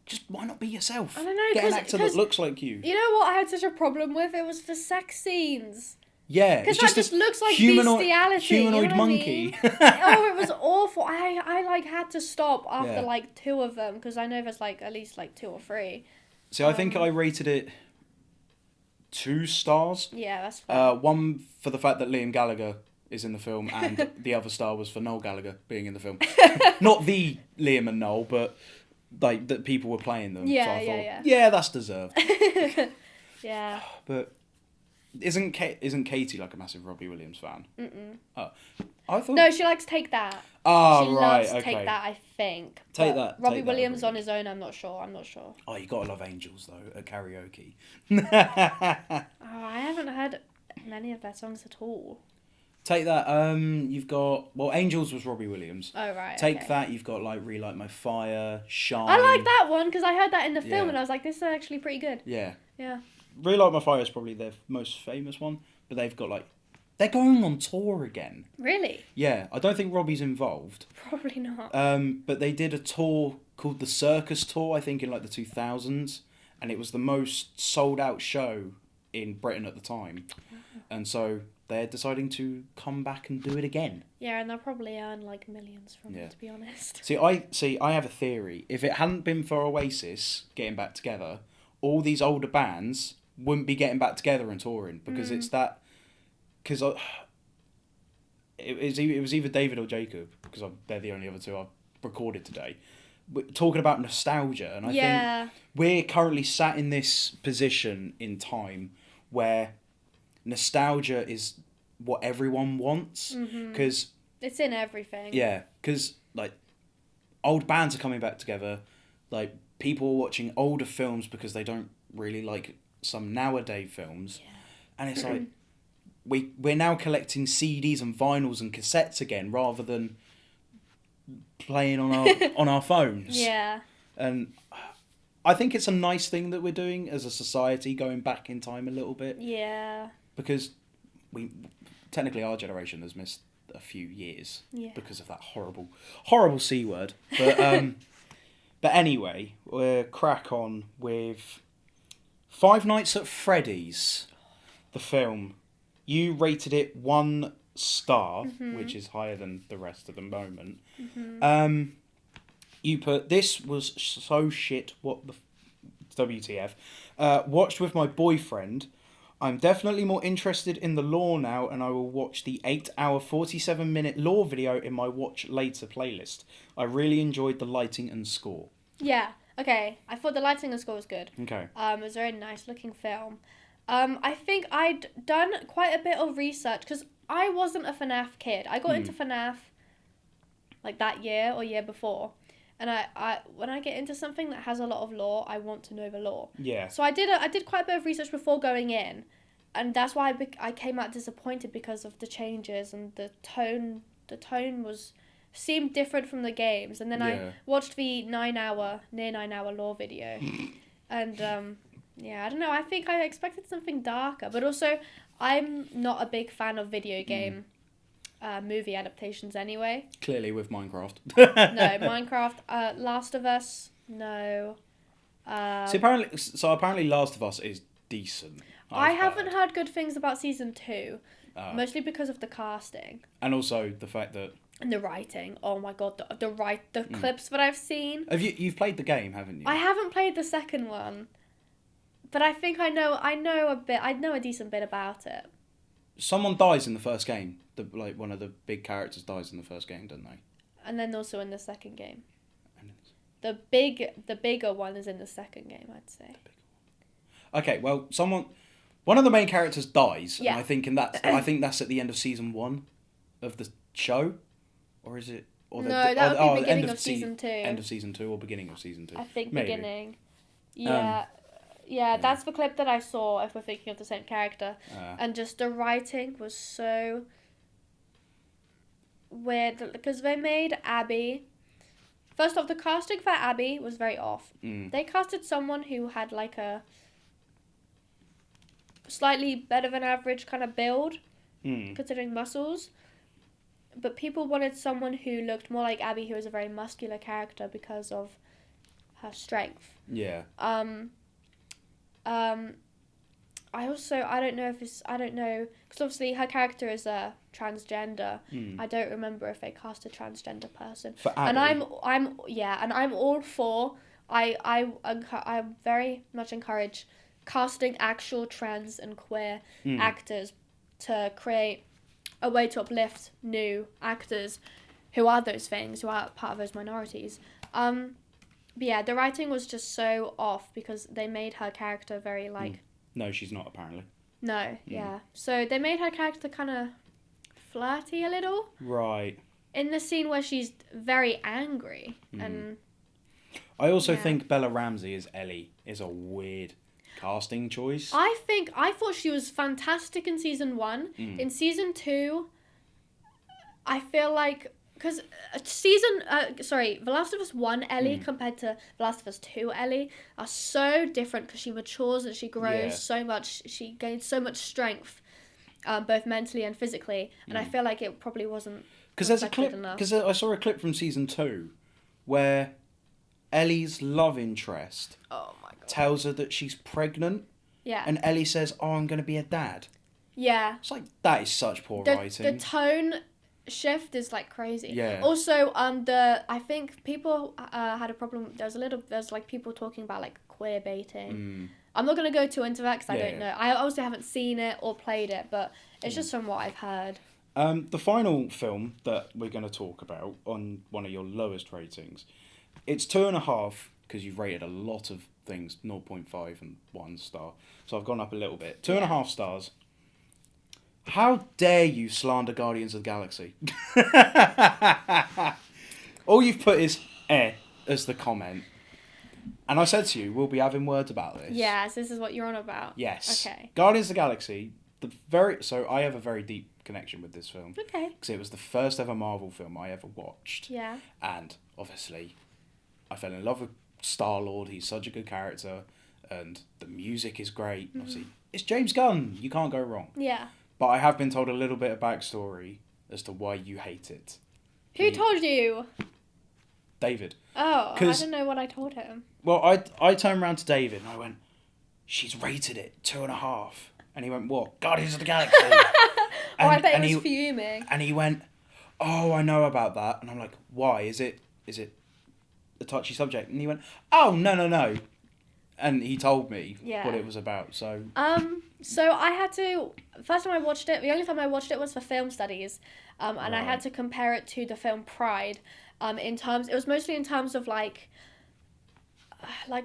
just why not be yourself? I don't know. Get an actor that looks like you. You know what I had such a problem with? It was the sex scenes. Yeah, Because it's that just looks like bestiality. humanoid you know monkey. I mean? Oh, it was awful. I like had to stop after Yeah. like 2 of them because I know there's like at least like 2 or 3. See, I think I rated it 2 stars. Yeah, that's fair. 1 for the fact that Liam Gallagher is in the film, and the other star was for Noel Gallagher being in the film. Not the Liam and Noel, but like that people were playing them. Yeah, so I yeah, thought, yeah. that's deserved. Yeah. But isn't Katie like a massive Robbie Williams fan? Mm-mm. Oh, I thought. No, she likes Take That. Oh, she right, loves okay. Take That, I think. Take But That. Robbie Take That, Williams I on his own, I'm not sure. Oh, you gotta love Angels though at karaoke. Oh, I haven't heard many of their songs at all. Take That. You've got Angels was Robbie Williams. Oh right. Take okay. That. You've got like Relight My Fire, Shine. I like that one because I heard that in the film Yeah. and I was like, this is actually pretty good. Yeah. Yeah. Relight My Fire is probably their most famous one, but they've got like they're going on tour again. Really? Yeah, I don't think Robbie's involved. Probably not. But they did a tour called the Circus Tour, I think in like the 2000s, and it was the most sold out show in Britain at the time. And so they're deciding to come back and do it again. Yeah, and they'll probably earn like millions from it, to be honest. I have a theory. If it hadn't been for Oasis getting back together, all these older bands wouldn't be getting back together and touring because it's that. Because it was either David or Jacob, because they're the only other 2 I've recorded today, talking about nostalgia, and I think we're currently sat in this position in time where nostalgia is what everyone wants, because it's in everything. Yeah, because like old bands are coming back together, like people are watching older films because they don't really like some nowadays films, and it's like. We're now collecting CDs and vinyls and cassettes again rather than playing on our phones. Yeah. And I think it's a nice thing that we're doing as a society, going back in time a little bit. Yeah. Because technically our generation has missed a few years because of that horrible C word. But but anyway, we'll crack on with Five Nights at Freddy's, the film. You rated it 1 star, which is higher than the rest at the moment. You put, this was so shit, what the WTF. Watched with my boyfriend. I'm definitely more interested in the lore now, and I will watch the 8-hour 47-minute lore video in my watch later playlist. I really enjoyed the lighting and score. Yeah, okay. I thought the lighting and score was good. Okay. It was a very nice looking film. I think I'd done quite a bit of research because I wasn't a FNAF kid. I got into FNAF like that year or year before. And I when I get into something that has a lot of lore, I want to know the lore. Yeah. So I did quite a bit of research before going in. And that's why I came out disappointed because of the changes and the tone. The tone seemed different from the games. And then I watched the near 9-hour lore video. And yeah, I don't know. I think I expected something darker, but also I'm not a big fan of video game movie adaptations anyway. Clearly with Minecraft. No, Minecraft, Last of Us, no. Apparently Last of Us is decent. I haven't heard good things about season 2, mostly because of the casting. And also the fact that... And the writing. Oh my god, the clips that I've seen. You've played the game, haven't you? I haven't played the second one. But I think I know a bit. I know a decent bit about it. Someone dies in the first game. One of the big characters dies in the first game, don't they? And then also in the second game. The bigger one is in the second game, I'd say. Okay, well, one of the main characters dies, Yeah. and I think that's at the end of season 1 of the show, or is it? Or No, that would be beginning end of season 2. End of season 2 or beginning of season 2. I think Maybe. beginning. Yeah. Yeah, that's the clip that I saw, if we're thinking of the same character. And just the writing was so weird, because they made Abby... First off, the casting for Abby was very off. They casted someone who had like a slightly better than average kind of build, considering muscles. But people wanted someone who looked more like Abby, who was a very muscular character because of her strength. Yeah. I don't know because obviously her character is a transgender. I don't remember if they cast a transgender person. For Abby. And I'm all for. I very much encourage casting actual trans and queer actors to create a way to uplift new actors who are those things, who are part of those minorities. But yeah, the writing was just so off because they made her character very like. No, she's not, apparently. No, yeah. So they made her character kind of flirty a little. Right. In the scene where she's very angry. And I also think Bella Ramsey as Ellie is a weird casting choice. I thought she was fantastic in season 1. In season 2, I feel like... Because The Last of Us 1 Ellie compared to The Last of Us 2 Ellie are so different because she matures and she grows so much. She gains so much strength, both mentally and physically. And I feel like it probably wasn't because there's a clip. Because I saw a clip from season 2 where Ellie's love interest tells her that she's pregnant. Yeah. And Ellie says, "Oh, I'm going to be a dad." Yeah. It's like, that is such poor writing. The tone shift is like crazy. Yeah. Also, I think people had a problem. There's like people talking about like queer baiting. I'm not gonna go too into that because I don't know. I also haven't seen it or played it, but it's just from what I've heard. The final film that we're going to talk about on one of your lowest ratings, it's 2.5 because you've rated a lot of things 0.5 and 1 star. So I've gone up a little bit. 2.5 stars. How dare you slander Guardians of the Galaxy? All you've put is as the comment. And I said to you, we'll be having words about this. Yes, this is what you're on about. Yes. Okay. Guardians of the Galaxy, so I have a very deep connection with this film. Okay. Because it was the first ever Marvel film I ever watched. Yeah. And obviously, I fell in love with Star-Lord. He's such a good character. And the music is great. Obviously, it's James Gunn. You can't go wrong. Yeah. But I have been told a little bit of backstory as to why you hate it. Who told you? David. Oh, I don't know what I told him. Well, I turned around to David and I went, "She's rated it 2.5." And he went, "What? Guardians of the Galaxy?" I bet he was fuming. And he went, "Oh, I know about that." And I'm like, "Why? Is it a touchy subject?" And he went, "Oh, no. And he told me what it was about. So I had to... First time I watched it, the only time I watched it was for film studies. And I had to compare it to the film Pride. It was mostly in terms of like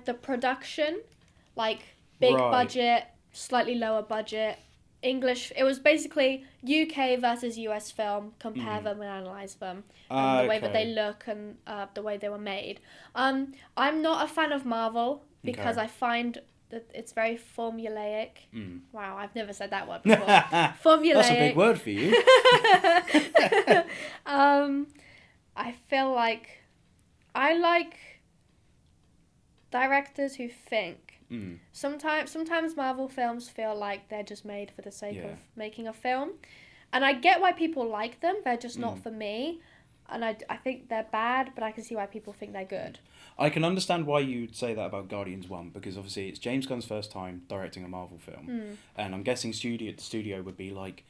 the production, like big budget, slightly lower budget, English. It was basically UK versus US film, compare them and analyze them. The way that they look and the way they were made. I'm not a fan of Marvel because I find that it's very formulaic. Wow, I've never said that word before. Formulaic. That's a big word for you. I feel like I like directors who think. Sometimes Marvel films feel like they're just made for the sake of making a film. And I get why people like them. They're just not for me. And I think they're bad, but I can see why people think they're good. I can understand why you'd say that about Guardians 1, because obviously it's James Gunn's first time directing a Marvel film. And I'm guessing the studio would be like,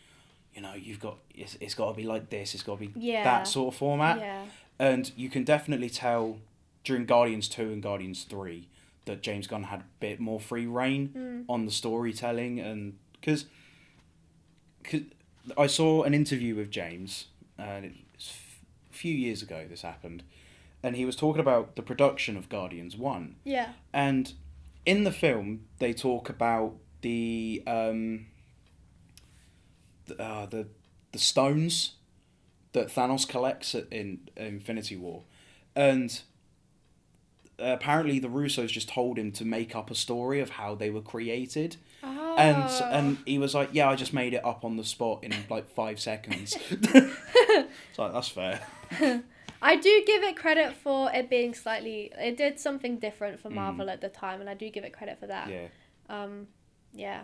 it's got to be like this, it's got to be that sort of format. Yeah. And you can definitely tell during Guardians 2 and Guardians 3 that James Gunn had a bit more free reign on the storytelling. And because I saw an interview with James, and it's a few years ago this happened, and he was talking about the production of Guardians 1. Yeah. And in the film, they talk about the stones that Thanos collects in Infinity War. And apparently the Russos just told him to make up a story of how they were created. Oh. And he was like, "Yeah, I just made it up on the spot in like 5 seconds." It's like, that's fair. I do give it credit for it being it did something different for Marvel at the time, and I do give it credit for that. Yeah. Yeah.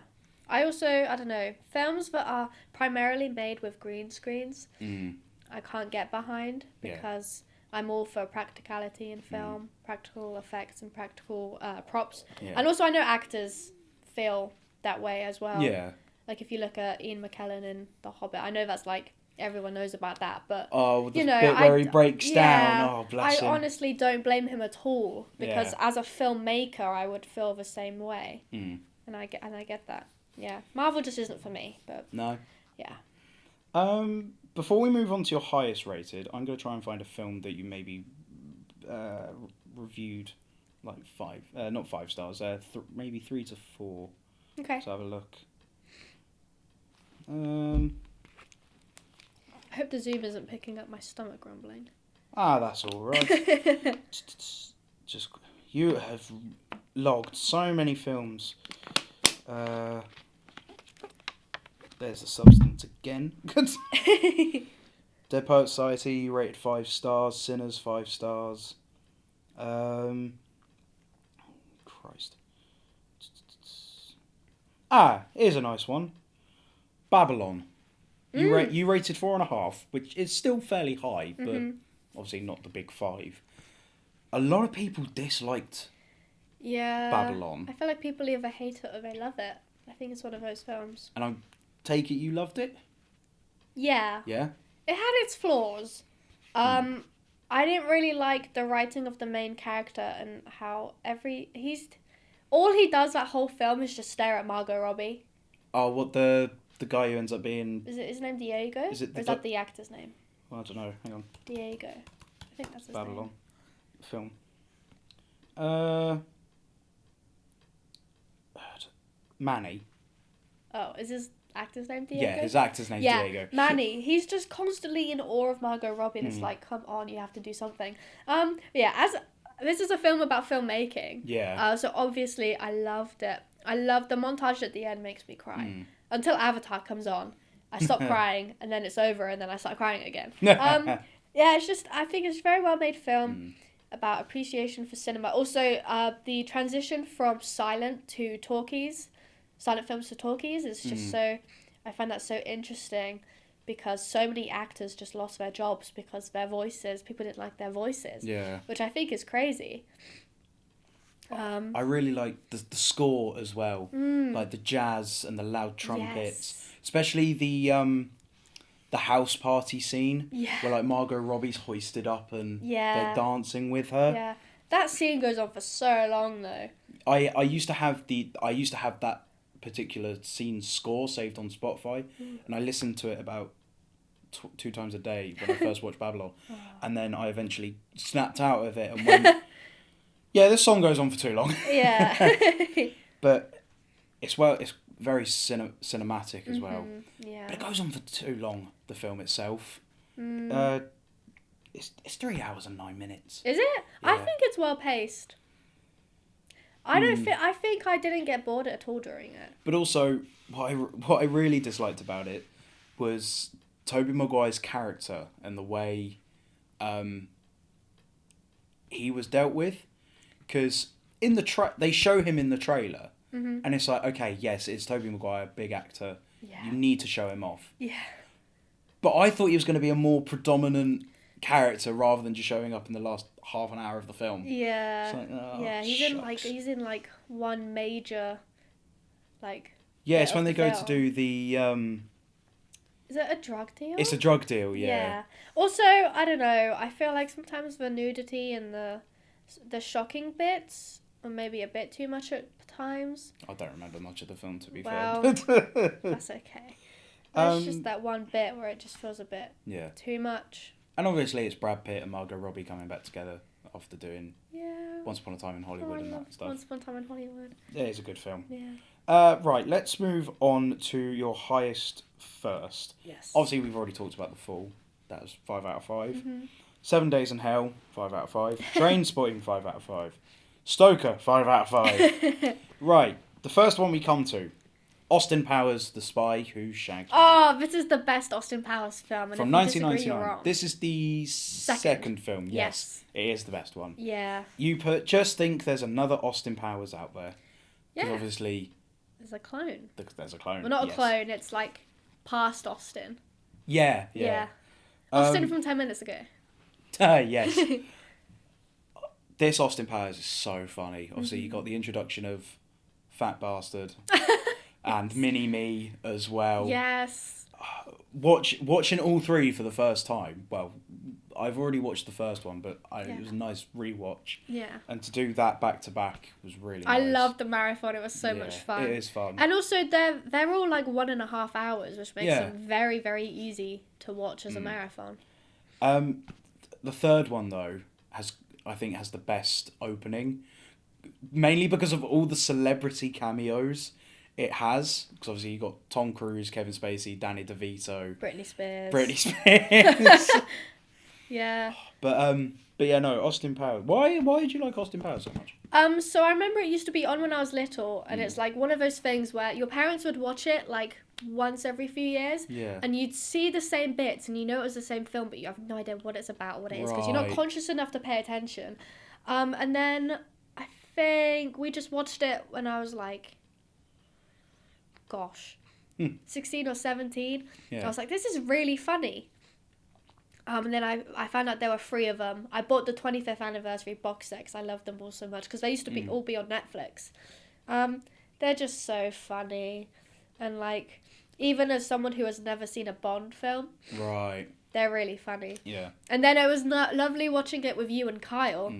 I also, I don't know, films that are primarily made with green screens, I can't get behind because I'm all for practicality in film, practical effects and practical props. Yeah. And also I know actors feel that way as well. Yeah. Like if you look at Ian McKellen in The Hobbit, I know that's like everyone knows about that, but Oh, the you know, bit where he breaks down. Oh, bless I him. honestly don't blame him at all because Yeah. as a filmmaker, I would feel the same way, Mm. and I get that. Yeah, Marvel just isn't for me, but No. yeah. Before we move on to your highest rated, I'm going to try and find a film that you maybe reviewed like not 5 stars, maybe 3 to 4. Okay. Let's have a look. I hope the Zoom isn't picking up my stomach grumbling. That's all right. Just you have logged so many films. There's the substance again. Dead Poet Society, you rated 5 stars. Sinners, 5 stars. Christ. Here's a nice one. Babylon. You rated 4.5, which is still fairly high, but obviously not the big 5. A lot of people disliked Babylon. I feel like people either hate it or they love it. I think it's one of those films. And I take it you loved it? Yeah. Yeah? It had its flaws. I didn't really like the writing of the main character and how all he does that whole film is just stare at Margot Robbie. Oh, what the guy who ends up being... Is it his name Diego? Is it or is that the actor's name? Well, I don't know. Hang on. Diego. I think that's his Babylon. name. Film. Manny. Oh, is his actor's name Diego? Yeah, his actor's name's Diego. Manny. He's just constantly in awe of Margot Robbie. And it's like, come on, you have to do something. This is a film about filmmaking. Yeah. So obviously I loved it. I love the montage at the end makes me cry. Until Avatar comes on. I stop crying and then it's over and then I start crying again. It's just, I think it's a very well made film about appreciation for cinema. Also, the transition from silent films to talkies is just so, I find that so interesting because so many actors just lost their jobs because people didn't like their voices. Yeah. Which I think is crazy. I really like the score as well, like the jazz and the loud trumpets, especially the house party scene where like Margot Robbie's hoisted up and they're dancing with her. Yeah, that scene goes on for so long though. I used to have that particular scene score saved on Spotify, and I listened to it about 2 times a day when I first watched Babylon, and then I eventually snapped out of it and went. Yeah, this song goes on for too long. Yeah. But it's very cinematic as well. Yeah. But it goes on for too long, the film itself. It's 3 hours and 9 minutes. Is it? Yeah. I think it's well paced. I think I didn't get bored at all during it. But also, what I really disliked about it was Tobey Maguire's character and the way he was dealt with. Because in they show him in the trailer, and it's like, okay, yes, it's Tobey Maguire, big actor. Yeah. You need to show him off. Yeah. But I thought he was going to be a more predominant character rather than just showing up in the last half an hour of the film. Yeah. It's like, oh, yeah. shucks. He's in one major, Yeah, it's when they go to do the. Is it a drug deal? It's a drug deal. Yeah. Also, I don't know. I feel like sometimes the nudity and the shocking bits are maybe a bit too much at times. I don't remember much of the film, to be fair. That's okay. It's just that one bit where it just feels a bit too much. And obviously it's Brad Pitt and Margot Robbie coming back together after doing Once Upon a Time in Hollywood and that stuff. Once Upon a Time in Hollywood. Yeah, it's a good film. Yeah. Right, let's move on to your highest first. Yes. Obviously, we've already talked about The Fall. That was 5 out of 5. 7 Days in Hell, 5 out of 5. Trainspotting, 5 out of 5. Stoker, 5 out of 5. Right, the first one we come to. Austin Powers, The Spy Who Shagged Me. Oh, this is the best Austin Powers film. And From 1999. This is the second film. Yes. It is the best one. Yeah. You just think there's another Austin Powers out there. Yeah. Obviously. There's a clone. There's a clone. Well, not a clone. It's past Austin. Yeah. Austin from 10 minutes ago. Yes. This Austin Powers is so funny. Obviously, you got the introduction of Fat Bastard and Mini-Me as well. Yes. Watching all three for the first time. Well, I've already watched the first one, but it was a nice rewatch. Yeah. And to do that back to back was really I nice. loved the marathon. It was so much fun. It is fun. And also, they're all like 1.5 hours, which makes them very, very easy to watch as a marathon. The third one, though, I think has the best opening. Mainly because of all the celebrity cameos it has. Because obviously you got Tom Cruise, Kevin Spacey, Danny DeVito. Britney Spears. Yeah. But yeah, no, Austin Powers. Why did you like Austin Powers so much? So I remember it used to be on when I was little, and it's like one of those things where your parents would watch it like once every few years, and you'd see the same bits, and you know it was the same film, but you have no idea what it's about, what it is, because you're not conscious enough to pay attention. And then I think we just watched it when I was like, 16 or 17. I was like, this is really funny. And then I found out there were 3 of them. I bought the 25th anniversary box set because I loved them all so much, because they used to all be on Netflix. They're just so funny, and like, even as someone who has never seen a Bond film, they're really funny. Yeah. And then it was lovely watching it with you and Kyle.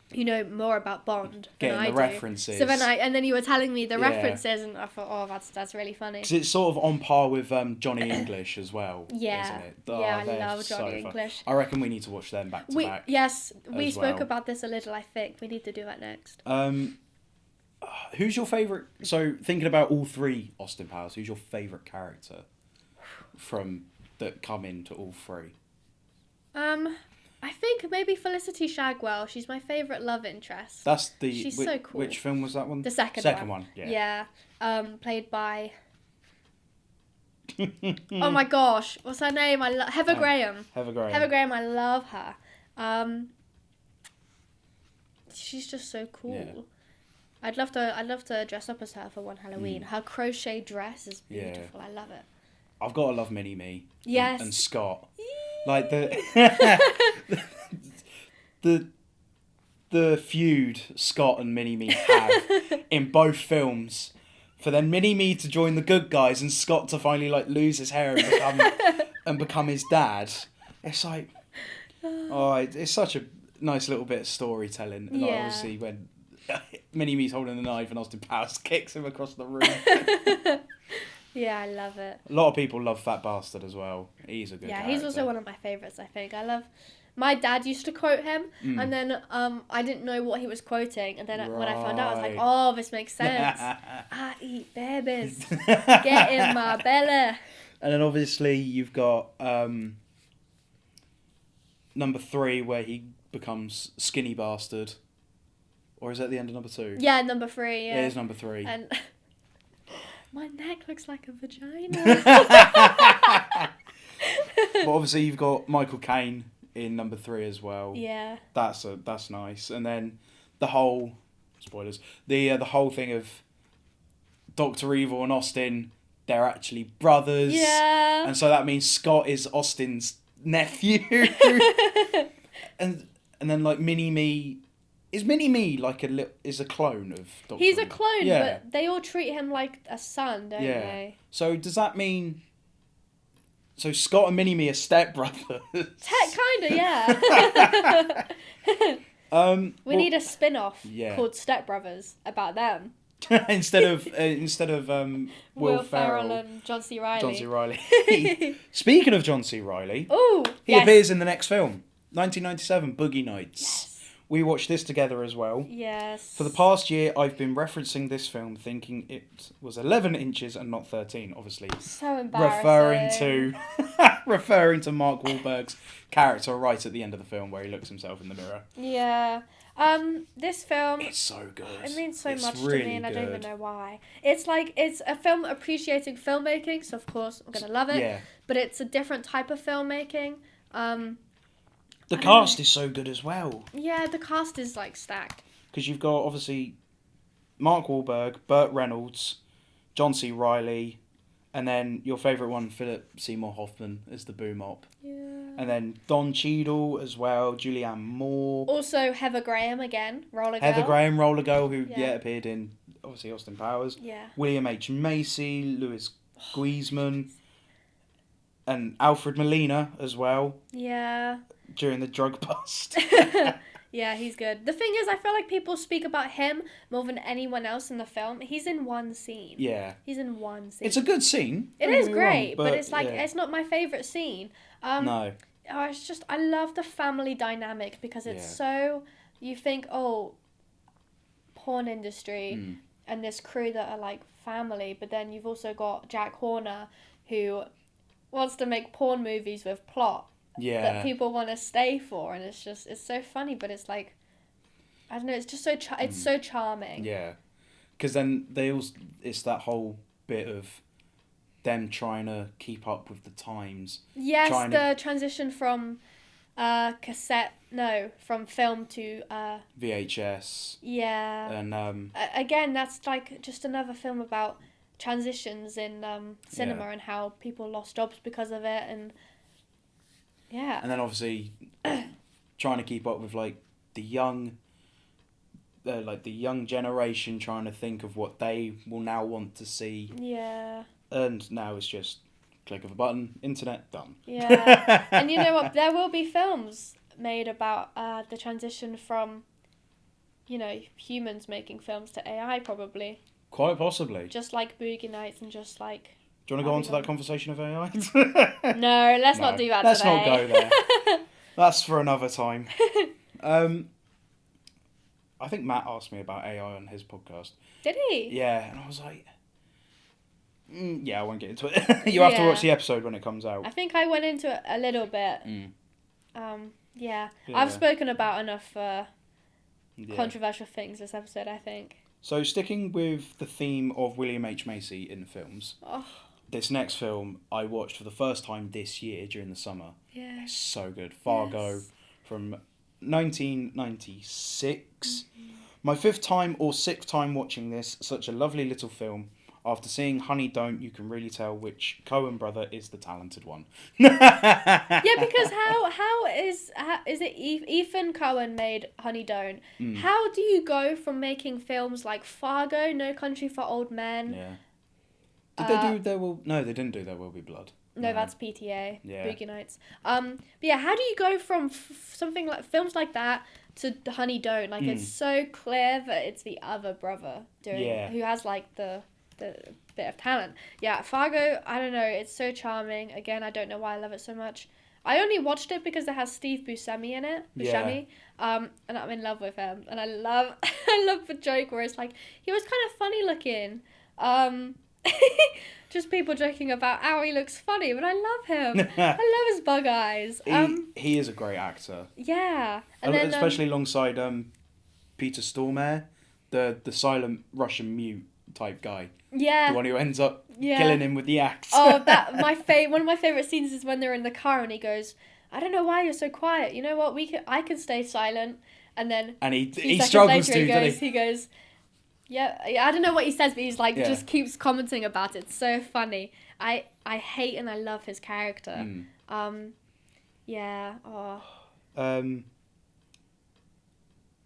You know more about Bond than I do. References. So then you were telling me the references, and I thought, oh, that's really funny. Because it's sort of on par with Johnny English as well, isn't it? I love Johnny English. I reckon we need to watch them back to back. Yes, we spoke about this a little, I think. We need to do that next. Who's your favourite... So, thinking about all 3 Austin Powers, who's your favourite character that come into all 3? I think maybe Felicity Shagwell. She's my favourite love interest. She's so cool. Which film was that one? The second one. Yeah. Played by... oh my gosh, what's her name? Heather Graham. Heather Graham, I love her. She's just so cool. Yeah. I'd love to dress up as her for one Halloween. Her crochet dress is beautiful. I love it. I've got to love Mini-Me. Yes. And Scott. Like the feud Scott and Mini-Me have in both films, for then Mini-Me to join the good guys and Scott to finally like lose his hair and become his dad. It's like, it's such a nice little bit of storytelling. And obviously when Mini-Me's holding the knife and Austin Powers kicks him across the room. Yeah, I love it. A lot of people love Fat Bastard as well. He's a good character. He's also one of my favourites, I think. My dad used to quote him, and then I didn't know what he was quoting, and then when I found out, I was like, oh, this makes sense. I eat babies. Get in my belly. And then obviously you've got number 3, where he becomes Skinny Bastard. Or is that the end of number 2? Yeah, number 3, yeah. It is number 3. And my neck looks like a vagina. But obviously you've got Michael Caine in number 3 as well. Yeah. That's nice. And then the whole spoilers. The whole thing of Dr. Evil and Austin, they're actually brothers. Yeah. And so that means Scott is Austin's nephew. and then like Mini-Me. Is Mini-Me like is a clone of Dr. He's Evil? a clone, but they all treat him like a son, don't they? So does that mean... So Scott and Mini-Me are stepbrothers? Kinda, yeah. We need a spin-off called Step Brothers about them. instead of Will Ferrell and John C. Reilly. Speaking of John C. Reilly, he appears in the next film, 1997, Boogie Nights. Yes. We watched this together as well. Yes. For the past year, I've been referencing this film, thinking it was 11 inches and not 13, obviously. So embarrassing. Referring to Mark Wahlberg's character right at the end of the film, where he looks himself in the mirror. Yeah. This film... It's so good. It means so much to me, and I don't even know why. It's a film appreciating filmmaking, so of course I'm going to love it. Yeah. But it's a different type of filmmaking. The cast is so good as well. Yeah, the cast is like stacked. Because you've got obviously Mark Wahlberg, Burt Reynolds, John C. Reilly, and then your favourite one, Philip Seymour Hoffman, as the Boom Op. Yeah. And then Don Cheadle as well, Julianne Moore. Also, Heather Graham again, Roller Girl. Heather Graham, Roller Girl, who Yeah. appeared in, obviously, Austin Powers. Yeah. William H. Macy, Louis Guizman, and Alfred Molina as well. Yeah. During the drug bust. Yeah, he's good. The thing is, I feel like people speak about him more than anyone else in the film. He's in one scene. Yeah. He's in one scene. It's a good scene. It don't is get me great, wrong, but it's like, yeah. it's not my favourite scene. No. Oh, it's just, I love the family dynamic because it's so, you think, oh, porn industry and this crew that are like family, but then you've also got Jack Horner who wants to make porn movies with plot that people want to stay for, and it's so funny, but it's like, I don't know, it's just it's so charming. Yeah, because then it's that whole bit of them trying to keep up with the times. Yes, the transition from from film to VHS. Yeah. And again, that's like just another film about transitions in cinema and how people lost jobs because of it, and yeah. And then obviously trying to keep up with like the young generation, trying to think of what they will now want to see. Yeah. And now it's just click of a button, internet, done. Yeah. And you know what? There will be films made about the transition from, humans making films to AI, probably. Quite possibly. Just like Boogie Nights and just like... Do you want to go on to that conversation of AI? No, let's not do that let's today. Let's not go there. That's for another time. I think Matt asked me about AI on his podcast. Did he? Yeah, and I was like... yeah, I won't get into it. You have to watch the episode when it comes out. I think I went into it a little bit. Yeah. I've spoken about enough controversial things this episode, I think. So sticking with the theme of William H. Macy in the films, this next film I watched for the first time this year during the summer. Yeah. It's so good. Fargo from 1996. My fifth time or sixth time watching this, such a lovely little film. After seeing Honey Don't, you can really tell which Coen brother is the talented one. Yeah, because how is it Ethan Coen made Honey Don't? How do you go from making films like Fargo, No Country for Old Men? Yeah. Did they do There Will... No, they didn't do There Will Be Blood. No, that's PTA. Yeah. Boogie Nights. But yeah, how do you go from something like films like that to Honey Don't? Like it's so clear that it's the other brother who has like the bit of talent. Yeah, Fargo, I don't know, it's so charming. Again, I don't know why I love it so much. I only watched it because it has Steve Buscemi in it. And I'm in love with him. And I love the joke where it's like, he was kind of funny looking. Just people joking about how he looks funny, but I love him. I love his bug eyes. He is a great actor. Yeah. And then, especially alongside Peter Stormare, the silent Russian mute type guy. Yeah. The one who ends up killing him with the axe. Oh, one of my favourite scenes is when they're in the car and he goes, I don't know why you're so quiet. You know what? I can stay silent. And then he struggles later, to, doesn't he? He goes, yeah, I don't know what he says, but he's like, just keeps commenting about it. It's so funny. I hate and I love his character. Yeah. Oh.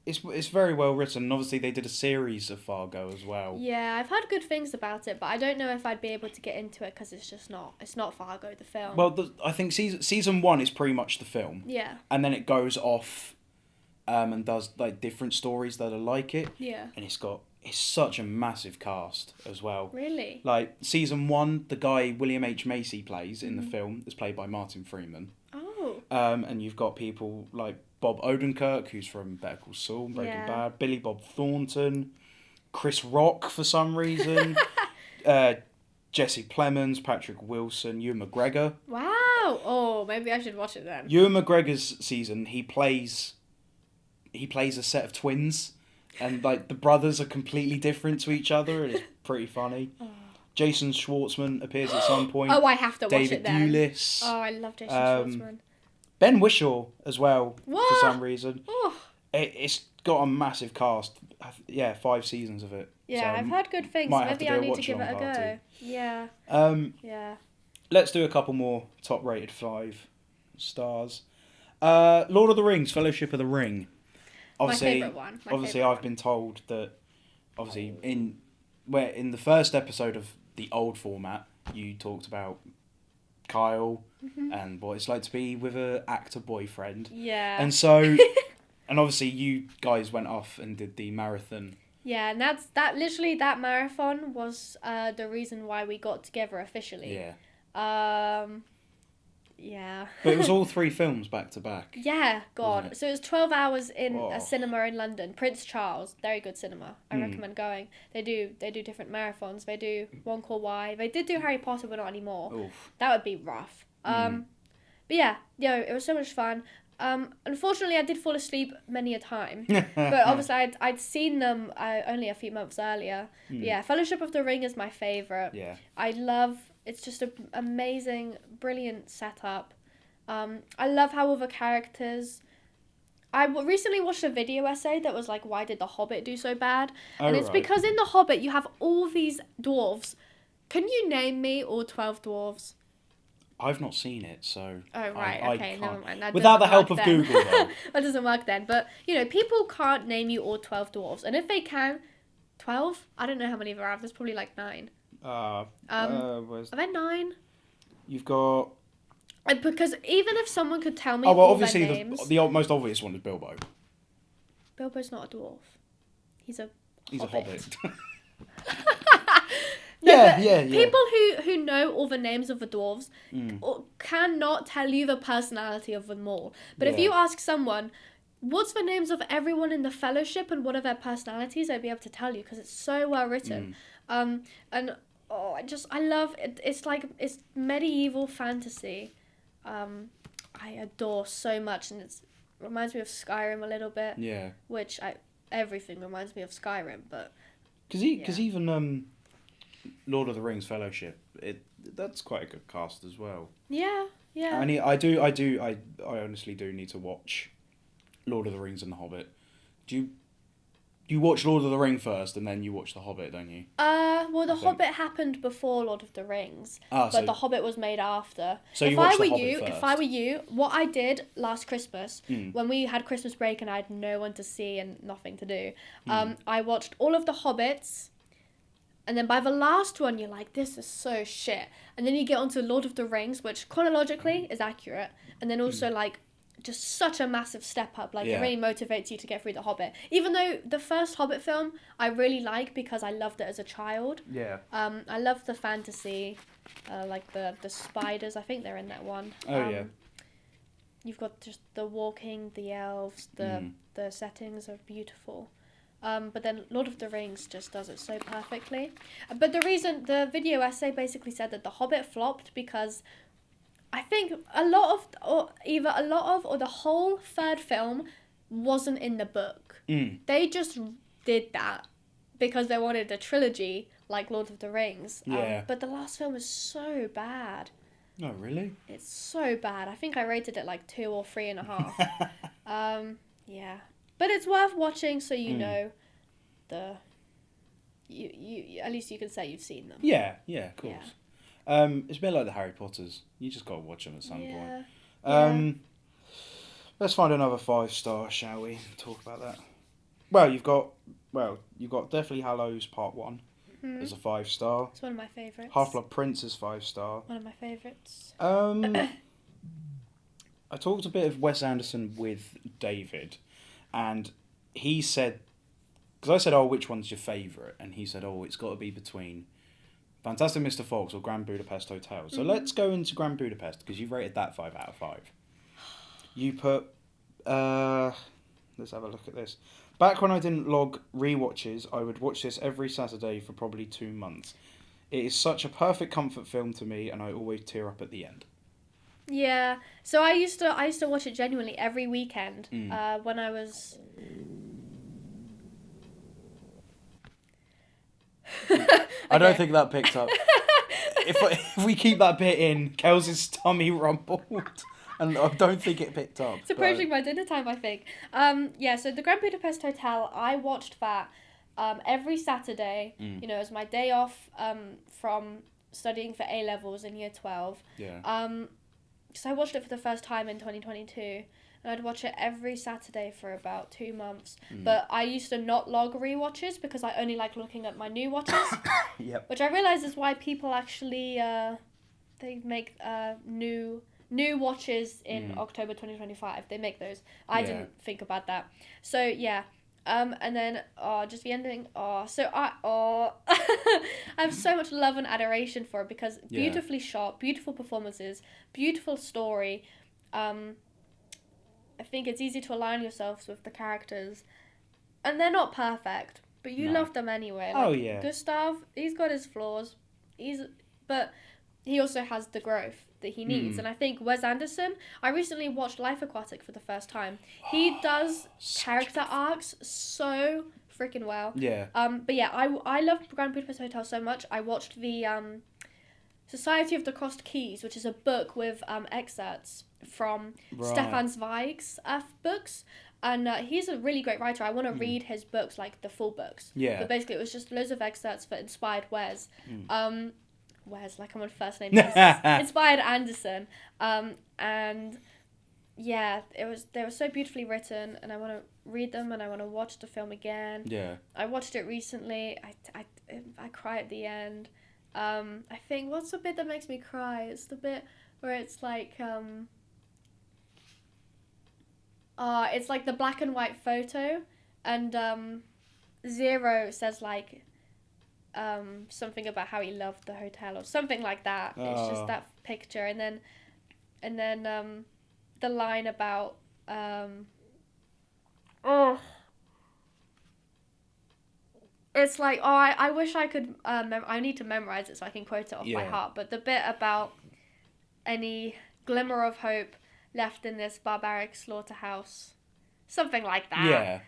It's very well written. And obviously, they did a series of Fargo as well. Yeah, I've heard good things about it, but I don't know if I'd be able to get into it because it's not Fargo the film. Well, I think season 1 is pretty much the film. Yeah. And then it goes off, and does like different stories that are like it. Yeah. And it's such a massive cast as well. Really? Like season 1, the guy William H. Macy plays in the film is played by Martin Freeman. Oh. And you've got people like Bob Odenkirk, who's from Better Call Saul, Breaking Bad, Billy Bob Thornton, Chris Rock for some reason, Jesse Plemons, Patrick Wilson, Ewan McGregor. Wow! Oh, maybe I should watch it then. Ewan McGregor's season, he plays a set of twins, and like the brothers are completely different to each other, and it's pretty funny. Oh. Jason Schwartzman appears at some point. Oh, I have to watch it then. David Thewlis. Oh, I love Jason Schwartzman. Ben Whishaw as well, for some reason. Oh. It's got a massive cast. 5 seasons of it. Yeah, so I've heard good things. Maybe I need to give it a go. Yeah. Let's do a couple more top rated 5. stars. Lord of the Rings, Fellowship of the Ring. Obviously, my favourite one. I've been told that, obviously, in the first episode of the old format, you talked about Kyle and what it's like to be with an actor boyfriend. Yeah. And so, and obviously you guys went off and did the marathon. Yeah, and that marathon was the reason why we got together officially. Yeah. Yeah. But it was all 3 films back to back. Yeah, God. So it was 12 hours in Whoa. a cinema in London. Prince Charles, very good cinema. I recommend going. They do different marathons. They do One Call Why. They did do Harry Potter, but not anymore. Oof. That would be rough. But yeah, it was so much fun. Unfortunately, I did fall asleep many a time. But obviously, I'd seen them only a few months earlier. But yeah, Fellowship of the Ring is my favourite. Yeah. I love... It's just an amazing, brilliant setup. I love how all the characters... I recently watched a video essay that was like, why did The Hobbit do so bad? And it's because in The Hobbit, you have all these dwarves. Can you name me all 12 dwarves? I've not seen it, so... Oh, right, okay, never mind. That Without the doesn't help work of then. Google, though. That doesn't work then. But, people can't name you all 12 dwarves. And if they can, 12? I don't know how many there are. There's probably like 9. Are there 9? You've got... Because even if someone could tell me Oh, well, all obviously, their names... the most obvious one is Bilbo. Bilbo's not a dwarf. He's a hobbit. No, yeah. People who know all the names of the dwarves cannot tell you the personality of them all. But if you ask someone, what's the names of everyone in the Fellowship and what are their personalities, they'd be able to tell you because it's so well written. I love it. It's medieval fantasy. I adore so much, and it reminds me of Skyrim a little bit. Yeah. Which everything reminds me of Skyrim, but. Because even Lord of the Rings Fellowship, that's quite a good cast as well. Yeah. And I honestly do need to watch Lord of the Rings and The Hobbit. Do you watch Lord of the Ring first and then you watch The Hobbit, don't you? Well, The Hobbit happened before Lord of the Rings, but The Hobbit was made after. So if you watched I were The Hobbit you, first. if I were you, what I did last Christmas when we had Christmas break and I had no one to see and nothing to do, I watched all of The Hobbits. And then by the last one, you're like, this is so shit. And then you get onto Lord of the Rings, which chronologically is accurate. And then also, just such a massive step up. It really motivates you to get through The Hobbit. Even though the first Hobbit film, I really like because I loved it as a child. Yeah. I love the fantasy, the spiders. I think they're in that one. Oh, yeah. You've got just the walking, the elves, the settings are beautiful. But then Lord of the Rings just does it so perfectly. But the video essay basically said that The Hobbit flopped because I think either a lot of or the whole third film wasn't in the book. They just did that because they wanted a trilogy like Lord of the Rings. Yeah. But the last film is so bad. Oh, really? It's so bad. I think I rated it 2 or 3.5. Yeah. But it's worth watching so you know you at least you can say you've seen them. Yeah, of course. Yeah. It's a bit like the Harry Potters. You just got to watch them at some point. Let's find another 5-star, shall we? Talk about that. You've got Deathly Hallows Part 1 as a 5-star. It's one of my favourites. Half-Blood Prince is 5-star. One of my favourites. I talked a bit of Wes Anderson with David, and he said, because I said, oh, which one's your favourite? And he said, oh, it's got to be between Fantastic Mr. Fox or Grand Budapest Hotel. So let's go into Grand Budapest, because you've rated that 5 out of 5. You put, let's have a look at this. Back when I didn't log rewatches, I would watch this every Saturday for probably 2 months. It is such a perfect comfort film to me, and I always tear up at the end. Yeah, so I used to watch it genuinely every weekend when I was. I don't think that picked up. If we keep that bit in, Kels' tummy rumbled, and I don't think it picked up. It's approaching my dinner time, I think. So the Grand Budapest Hotel, I watched that every Saturday. As my day off from studying for A levels in year 12. Yeah. because I watched it for the first time in 2022, and I'd watch it every Saturday for about 2 months. But I used to not log rewatches because I only like looking at my new watches. Yep. Which I realise is why people actually they make new watches in October 2025. They make those. I didn't think about that. So yeah. And then just the ending. So I have so much love and adoration for it because beautifully shot, beautiful performances, beautiful story. I think it's easy to align yourselves with the characters, and they're not perfect, but you love them anyway. Like, Gustav, he's got his flaws, but he also has the growth that he needs. And I think Wes Anderson, I recently watched Life Aquatic for the first time. He does character arcs so freaking well. Yeah. But yeah, I love Grand Budapest Hotel so much. I watched the Society of the Crossed Keys, which is a book with excerpts from Stefan Zweig's books. And he's a really great writer. I want to read his books, like the full books. Yeah. But basically, it was just loads of excerpts that inspired Wes. Wes, like I'm on first name basis. Inspired Anderson. And yeah, they were so beautifully written, and I want to read them, and I want to watch the film again. Yeah. I watched it recently. I cry at the end. I think, what's the bit that makes me cry? It's the bit where it's like it's like the black and white photo, and Zero says like something about how he loved the hotel or something like that. It's just that picture, and then the line about it's like, I wish I could I need to memorize it so I can quote it off by heart, but the bit about any glimmer of hope left in this barbaric slaughterhouse, something like that.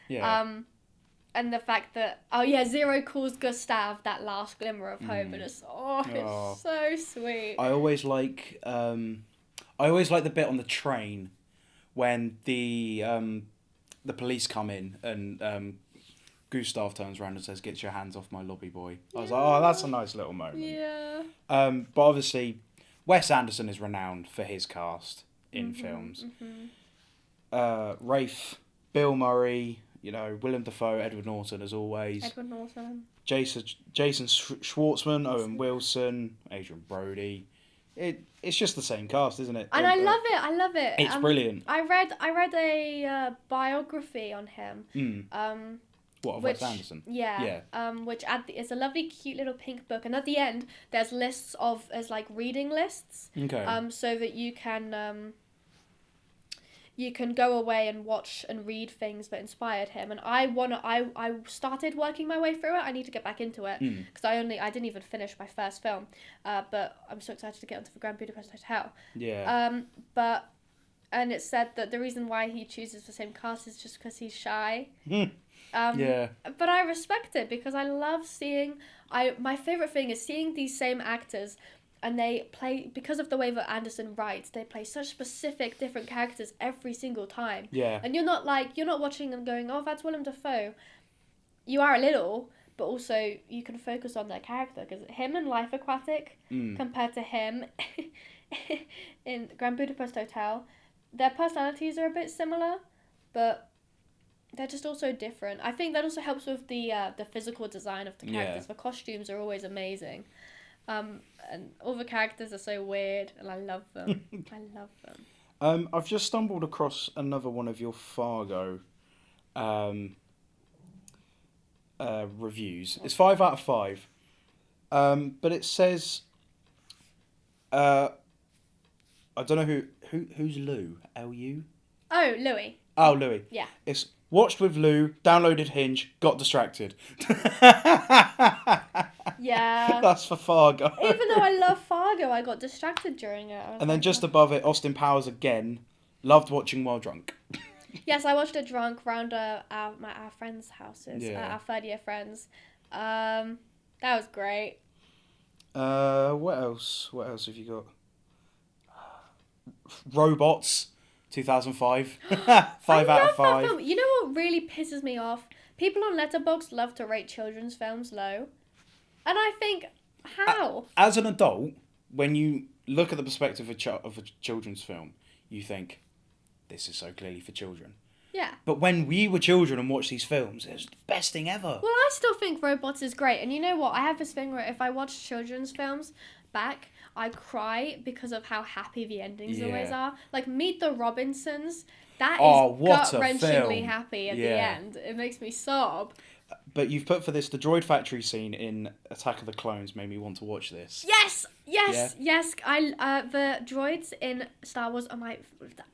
And the fact that Zero calls Gustav that last glimmer of hope, and it's so sweet. I always like the bit on the train when the police come in and Gustav turns around and says, "Get your hands off my lobby boy." I was like, oh, that's a nice little moment. Yeah. But obviously, Wes Anderson is renowned for his cast in films. Rafe, Bill Murray, Willem Dafoe, Edward Norton as always. Edward Norton. Jason Schwartzman, Owen Wilson, Adrian Brody. It's just the same cast, isn't it? And I love it. It's brilliant. I read a biography on him. What, of Wes Anderson? Yeah. Which it's a lovely, cute little pink book, and at the end there's lists there's like reading lists. Okay. So that you can go away and watch and read things that inspired him. And I started working my way through it. I need to get back into it because I didn't even finish my first film. But I'm so excited to get onto the Grand Budapest Hotel. Yeah. And it said that the reason why he chooses the same cast is just because he's shy. Yeah. But I respect it because I love seeing... My favourite thing is seeing these same actors, and they play... Because of the way that Anderson writes, they play such specific different characters every single time. Yeah. And you're not watching them going, oh, that's Willem Dafoe. You are a little, but also you can focus on their character, because him in Life Aquatic compared to him in Grand Budapest Hotel, their personalities are a bit similar, but they're just also different. I think that also helps with the physical design of the characters. The costumes are always amazing. And all the characters are so weird, and I love them. I love them. I've just stumbled across another one of your Fargo reviews. It's 5 out of 5. But it says... I don't know who's Lou. L-U? Oh, Louis. Oh, Louis. Yeah. It's watched with Lou, downloaded Hinge, got distracted. Yeah. That's for Fargo. Even though I love Fargo, I got distracted during it. And then just above it, Austin Powers again. Loved watching while drunk. Yes, I watched it drunk round our friends' houses. Yeah. Our third-year friends. That was great. What else? What else have you got? Robots, 2005. 5 out of 5. Film. You know what really pisses me off? People on Letterboxd love to rate children's films low. And I think, how? As an adult, when you look at the perspective of a children's film, you think, this is so clearly for children. Yeah. But when we were children and watched these films, it was the best thing ever. Well, I still think robots is great. And you know what? I have this thing where if I watch children's films back, I cry because of how happy the endings always are. Like, Meet the Robinsons. That is gut-wrenchingly happy at the end. It makes me sob. But you've put for this, the droid factory scene in Attack of the Clones made me want to watch this. Yes. The droids in Star Wars are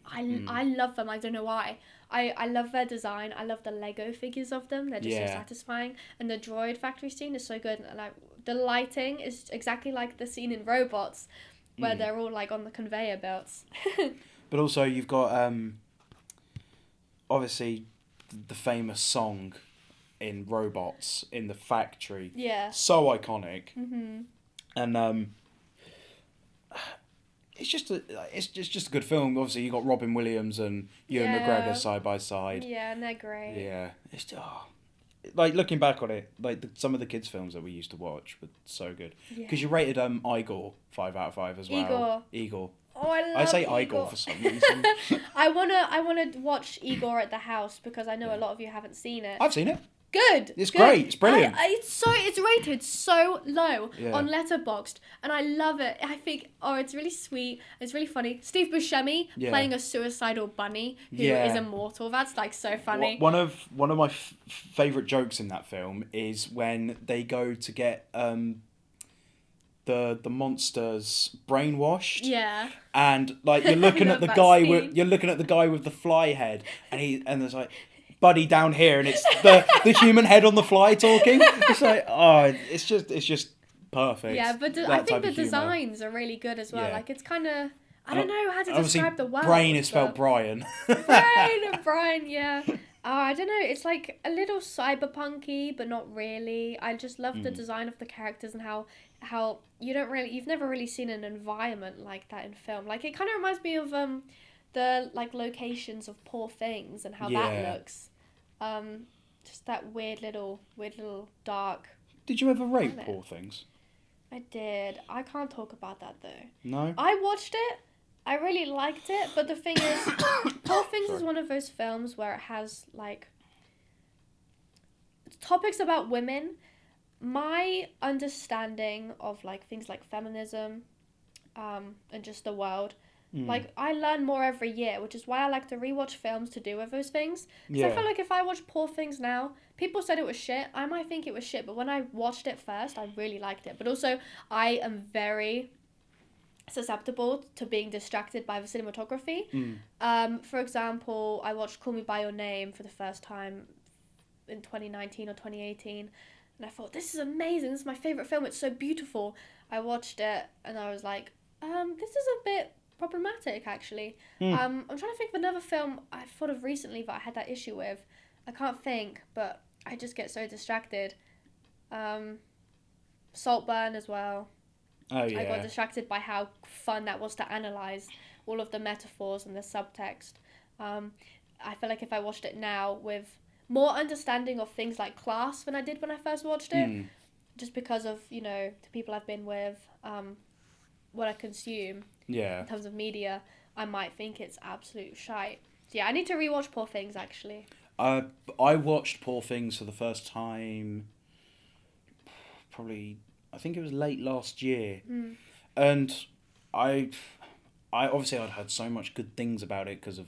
I love them. I don't know why. I love their design. I love the Lego figures of them. They're just so satisfying. And the droid factory scene is so good. Like, the lighting is exactly like the scene in Robots, where they're all like on the conveyor belts. But also you've got obviously the famous song in Robots in the factory. Yeah. So iconic. Mm-hmm. And it's just a good film. Obviously, you got Robin Williams and Ewan McGregor side by side. Yeah, and they're great. Yeah, it's like looking back on it, like some of the kids' films that we used to watch were so good. Because you rated Igor 5 out of 5 as well. Igor. Oh, I love I say Igor for some reason. I wanna watch Igor at the house because I know a lot of you haven't seen it. I've seen it. Good. It's great. It's brilliant. It's rated so low on Letterboxd, and I love it. I think it's really sweet. It's really funny. Steve Buscemi playing a suicidal bunny who is immortal. That's like so funny. One of my favorite jokes in that film is when they go to get the monsters brainwashed. Yeah. And like you're looking at the guy with the fly head, and there's like, buddy down here, and it's the human head on the fly talking. It's like, it's just perfect. Yeah, but I think the designs are really good as well. Yeah. Like, it's kind of, I don't know how to describe the world. Brain is spelled Brian. Brian, yeah. I don't know. It's like a little cyberpunky, but not really. I just love the design of the characters and how you've never really seen an environment like that in film. Like, it kind of reminds me of the like locations of Poor Things and how that looks. Just that weird little dark. Did you ever rate Poor Things? I did. I can't talk about that though. No. I watched it. I really liked it, but the thing is, Poor Things is one of those films where it has like topics about women. My understanding of like things like feminism, and just the world. Like, I learn more every year, which is why I like to rewatch films to do with those things. Because I feel like if I watch Poor Things now, people said it was shit. I might think it was shit, but when I watched it first, I really liked it. But also, I am very susceptible to being distracted by the cinematography. For example, I watched Call Me By Your Name for the first time in 2019 or 2018. And I thought, this is amazing. This is my favourite film. It's so beautiful. I watched it and I was like, this is a bit problematic, actually. I'm trying to think of another film I thought of recently that I had that issue with. I can't think, but I just get so distracted. Saltburn as well. Oh, yeah. I got distracted by how fun that was to analyse all of the metaphors and the subtext. I feel like if I watched it now with more understanding of things like class than I did when I first watched it, just because of, the people I've been with, what I consume in terms of media, I might think it's absolute shite. So yeah, I need to rewatch Poor Things, actually. I watched Poor Things for the first time probably, I think it was late last year. And I obviously I'd heard so much good things about it because of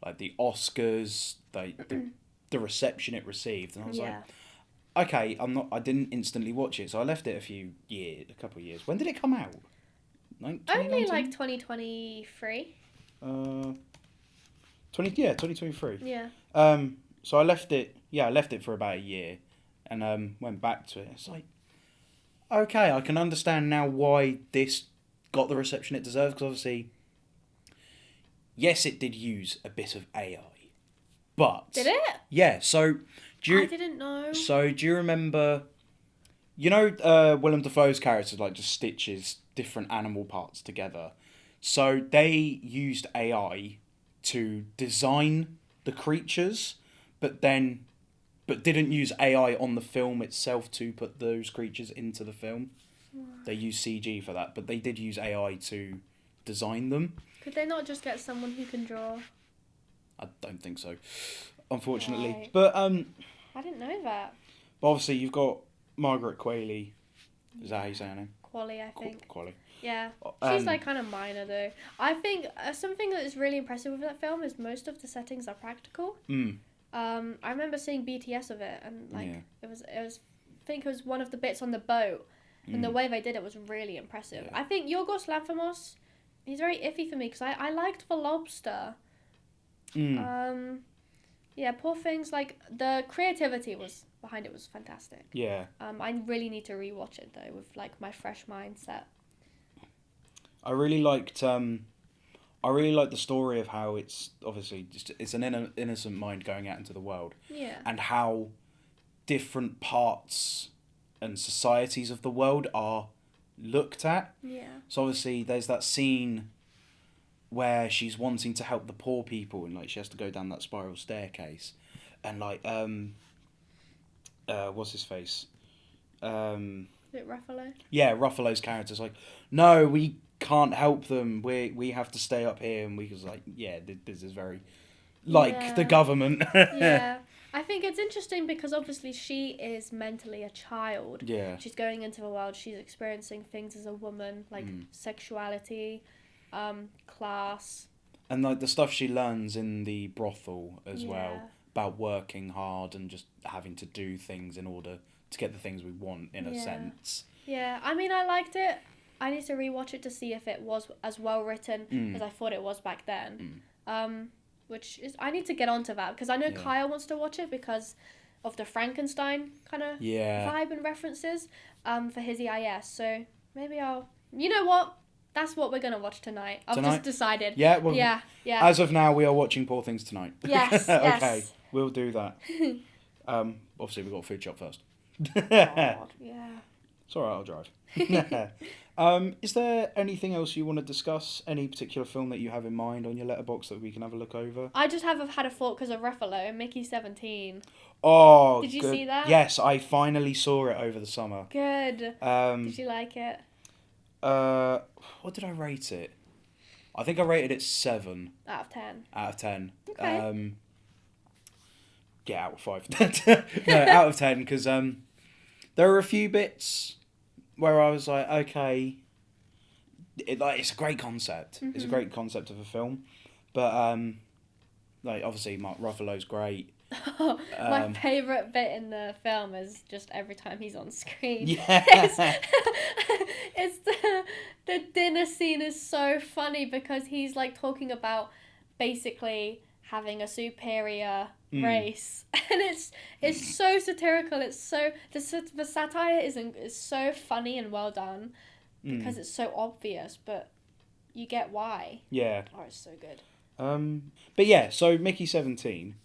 like the Oscars, the reception it received, and I was like, okay, I didn't instantly watch it, so I left it a couple of years. When did it come out? Only like 2023. 2023. Yeah. So I left it for about a year, and went back to it. It's like, okay, I can understand now why this got the reception it deserved, because obviously, yes, it did use a bit of AI, but... Did it? Yeah, so... I didn't know. So, do you remember... Willem Dafoe's character, like, just stitches different animal parts together. So, they used AI to design the creatures, but didn't use AI on the film itself to put those creatures into the film. They use CG for that, but they did use AI to design them. Could they not just get someone who can draw? I don't think so, unfortunately. Right. But I didn't know that. But obviously you've got Margaret Qualley. Is that how you say her name? Qualley, I think. Qualley. Yeah. She's like kind of minor though. I think something that is really impressive with that film is most of the settings are practical. I remember seeing BTS of it, and it was I think it was one of the bits on the boat, and the way they did it was really impressive. Yeah. I think Yorgos Lanthimos, he's very iffy for me because I liked The Lobster. Yeah, Poor Things, like the creativity was behind it was fantastic. Yeah. I really need to rewatch it though with like my fresh mindset. I really liked the story of how it's obviously it's an innocent mind going out into the world. Yeah. And how different parts and societies of the world are looked at. Yeah. So obviously there's that scene where she's wanting to help the poor people, and like she has to go down that spiral staircase, and like what's his face? Is it Ruffalo? Yeah, Ruffalo's character's like, no, we can't help them. We have to stay up here, and we was like, yeah, this is very like the government. Yeah. I think it's interesting because obviously she is mentally a child. Yeah. She's going into the world. She's experiencing things as a woman, like sexuality, class. And like the stuff she learns in the brothel as well, Yeah. about working hard and just having to do things in order to get the things we want, in a sense. Yeah, I mean, I liked it. I need to rewatch it to see if it was as well written as I thought it was back then. Which is, I need to get onto that because I know Kyle wants to watch it because of the Frankenstein kind of vibe and references for his EIS. So maybe you know what? That's what we're going to watch tonight. I've just decided. Yeah, well, yeah. As of now, we are watching Poor Things tonight. Yes, Okay, we'll do that. Obviously, we've got a food shop first. God, yeah. It's alright, I'll drive. Is there anything else you want to discuss? Any particular film that you have in mind on your letterbox that we can have a look over? I just had a thought because of Ruffalo and Mickey 17. Oh, did you good. see that? Yes, I finally saw it over the summer. Good. Did you like it? What did I rate it? I think I rated it 7. Out of 10. Out of 10. Okay. Yeah, out of 5. No, out of 10, because there are a few bits where I was like, okay, it's a great concept. It's a great concept of a film, but like obviously Mark Ruffalo's great. My favourite bit in the film is just every time he's on screen. Yeah. It's the dinner scene is so funny because he's like talking about basically having a superior race, and it's so satirical. It's so the satire is so funny and well done because it's so obvious, but you get why. Yeah. Oh, it's so good. But yeah, so Mickey 17.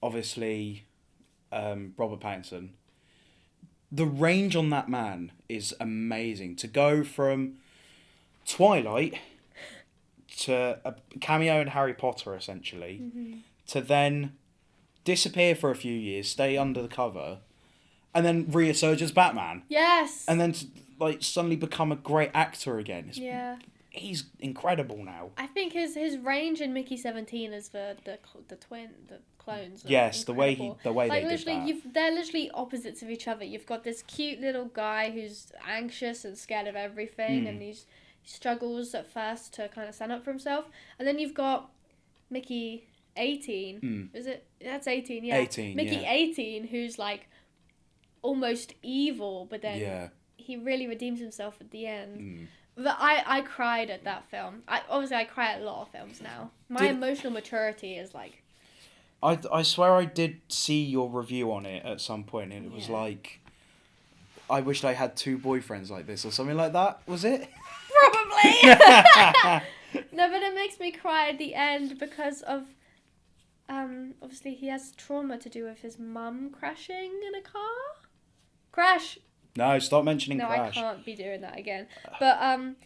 Obviously, Robert Pattinson. The range on that man is amazing. To go from Twilight to a cameo in Harry Potter, essentially, to then disappear for a few years, stay under the cover, and then reemerge as Batman. Yes. And then to, like, suddenly become a great actor again. He's incredible now. I think his range in Mickey 17 is the clones. Yes, incredible. the way like they literally, did that. they're literally opposites of each other. You've got this cute little guy who's anxious and scared of everything, and he struggles at first to kind of stand up for himself, and then you've got Mickey 18. Is it? That's 18. Yeah. 18. Mickey yeah. 18, who's like almost evil, but then he really redeems himself at the end. But I cried at that film. I cry at a lot of films now. My emotional maturity is like... I swear I did see your review on it at some point, and it was like, I wished I had 2 boyfriends like this, or something like that, was it? Probably! No, but it makes me cry at the end because of... obviously he has trauma to do with his mum crashing in a car. Crash! No, stop mentioning Crash. No, I can't be doing that again. But, and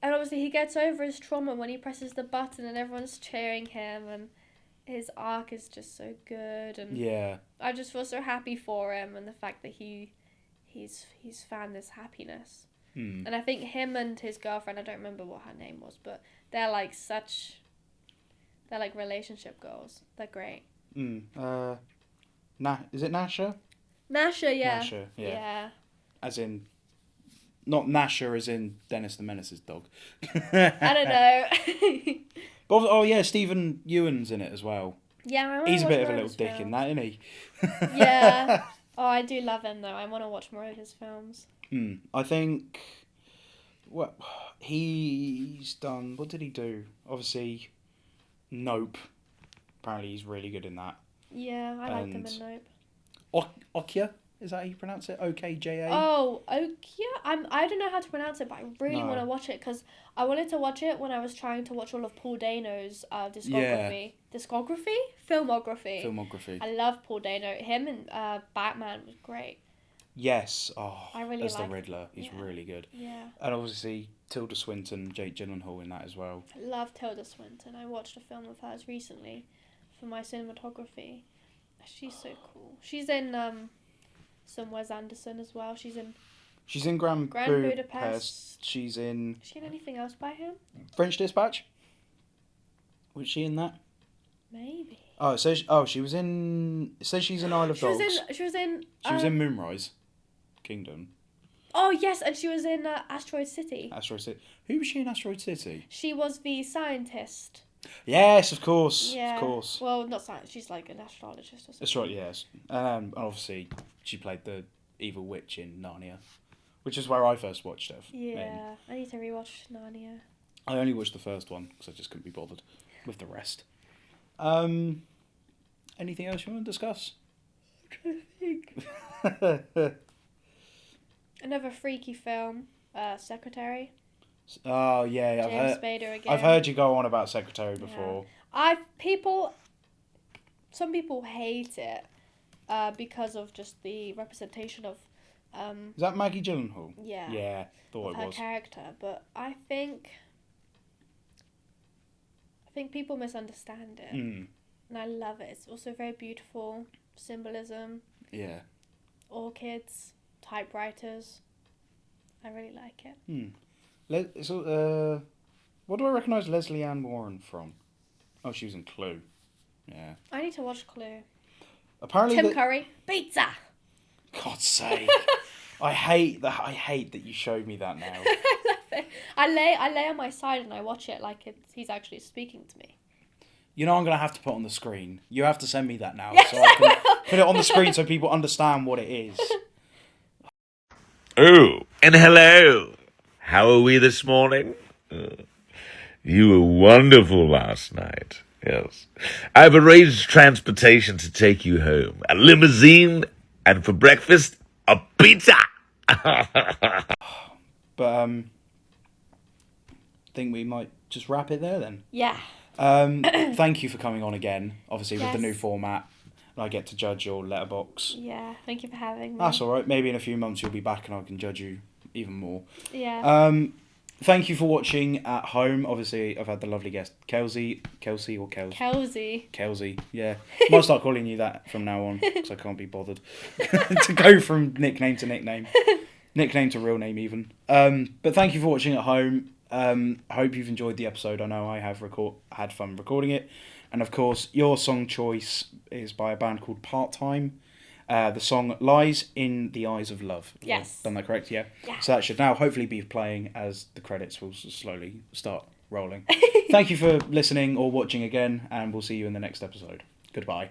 obviously he gets over his trauma when he presses the button and everyone's cheering him, and his arc is just so good, and I just feel so happy for him, and the fact that he he's found this happiness. Hmm. And I think him and his girlfriend, I don't remember what her name was, but they're like relationship goals. They're great. Hmm. Is it Nasher? Nasha, yeah. Nasher, yeah. Yeah. As in, not Nasher as in Dennis the Menace's dog. I don't know. But, oh yeah, Stephen Ewan's in it as well. Yeah, I want He's to a watch bit of a more little his dick in films. that, isn't he? Yeah. Oh, I do love him though. I want to watch more of his films. I think. Well, he's done. What did he do? Obviously, Nope. Apparently, he's really good in that. Yeah, I liked him And- in Nope. Okja? Is that how you pronounce it? OKJA? Oh, Okia? I don't know how to pronounce it, but I really No. want to watch it because I wanted to watch it when I was trying to watch all of Paul Dano's discography. Discography? Filmography. Filmography. I love Paul Dano. Him and Batman was great. Yes. Oh, I really as the like- Riddler. He's yeah. really good. Yeah. And obviously, Tilda Swinton, Jake Gyllenhaal in that as well. I love Tilda Swinton. I watched a film of hers recently for my cinematography. She's so cool. She's in some Wes Anderson as well. She's in Grand Budapest. Budapest. She's in Is she in anything else by him? French Dispatch. Was she in that? Maybe. Oh, it says. She was in. It says she's in Isle of She was Dogs. She was in. She was in Moonrise Kingdom. Oh yes, and she was in Asteroid City. Asteroid City. Who was she in Asteroid City? She was the scientist. Yes, of course. Yeah. Of course. Well, not science. She's like an astrologist or something. That's right. Yes. And obviously, she played the evil witch in Narnia, which is where I first watched it. Yeah, I need to rewatch Narnia. I only watched the first one because I just couldn't be bothered with the rest. Anything else you want to discuss? Another freaky film, Secretary. Oh yeah, James Spader again. I've heard you go on about Secretary before. Some people hate it because of just the representation of Is that Maggie Gyllenhaal? yeah, Yeah, thought of it her was. character, but I think people misunderstand it, Mm, and I love it. It's also very beautiful symbolism, yeah. orchids, typewriters. I really like it. What do I recognise Leslie Ann Warren from? Oh, she was in Clue. Yeah. I need to watch Clue. Apparently, Tim Curry, pizza. God's sake, I hate that you showed me that now. I love it. I lay on my side and I watch it like he's actually speaking to me. You know, I'm gonna have to put on the screen. You have to send me that now, so I can put it on the screen so people understand what it is. Oh, and hello. How are we this morning? You were wonderful last night. Yes. I've arranged transportation to take you home. A limousine, and for breakfast, a pizza. But think we might just wrap it there then. Yeah. Thank you for coming on again. Obviously with the new Yes. format, and I get to judge your letterbox. Yeah. Thank you for having me. That's all right. Maybe in a few months you'll be back and I can judge you even more. Yeah. Thank you for watching at home. Obviously, I've had the lovely guest, Kelsey or Kels. Kelsey. Yeah. Might start calling you that from now on because I can't be bothered to go from nickname to nickname. Nickname to real name even. But thank you for watching at home. I hope you've enjoyed the episode. I know I have had fun recording it. And of course, your song choice is by a band called Part Time. The song Lies in the Eyes of Love. Have I Yes. done that correct? Yeah. Yeah. So that should now hopefully be playing as the credits will slowly start rolling. Thank you for listening or watching again, and we'll see you in the next episode. Goodbye.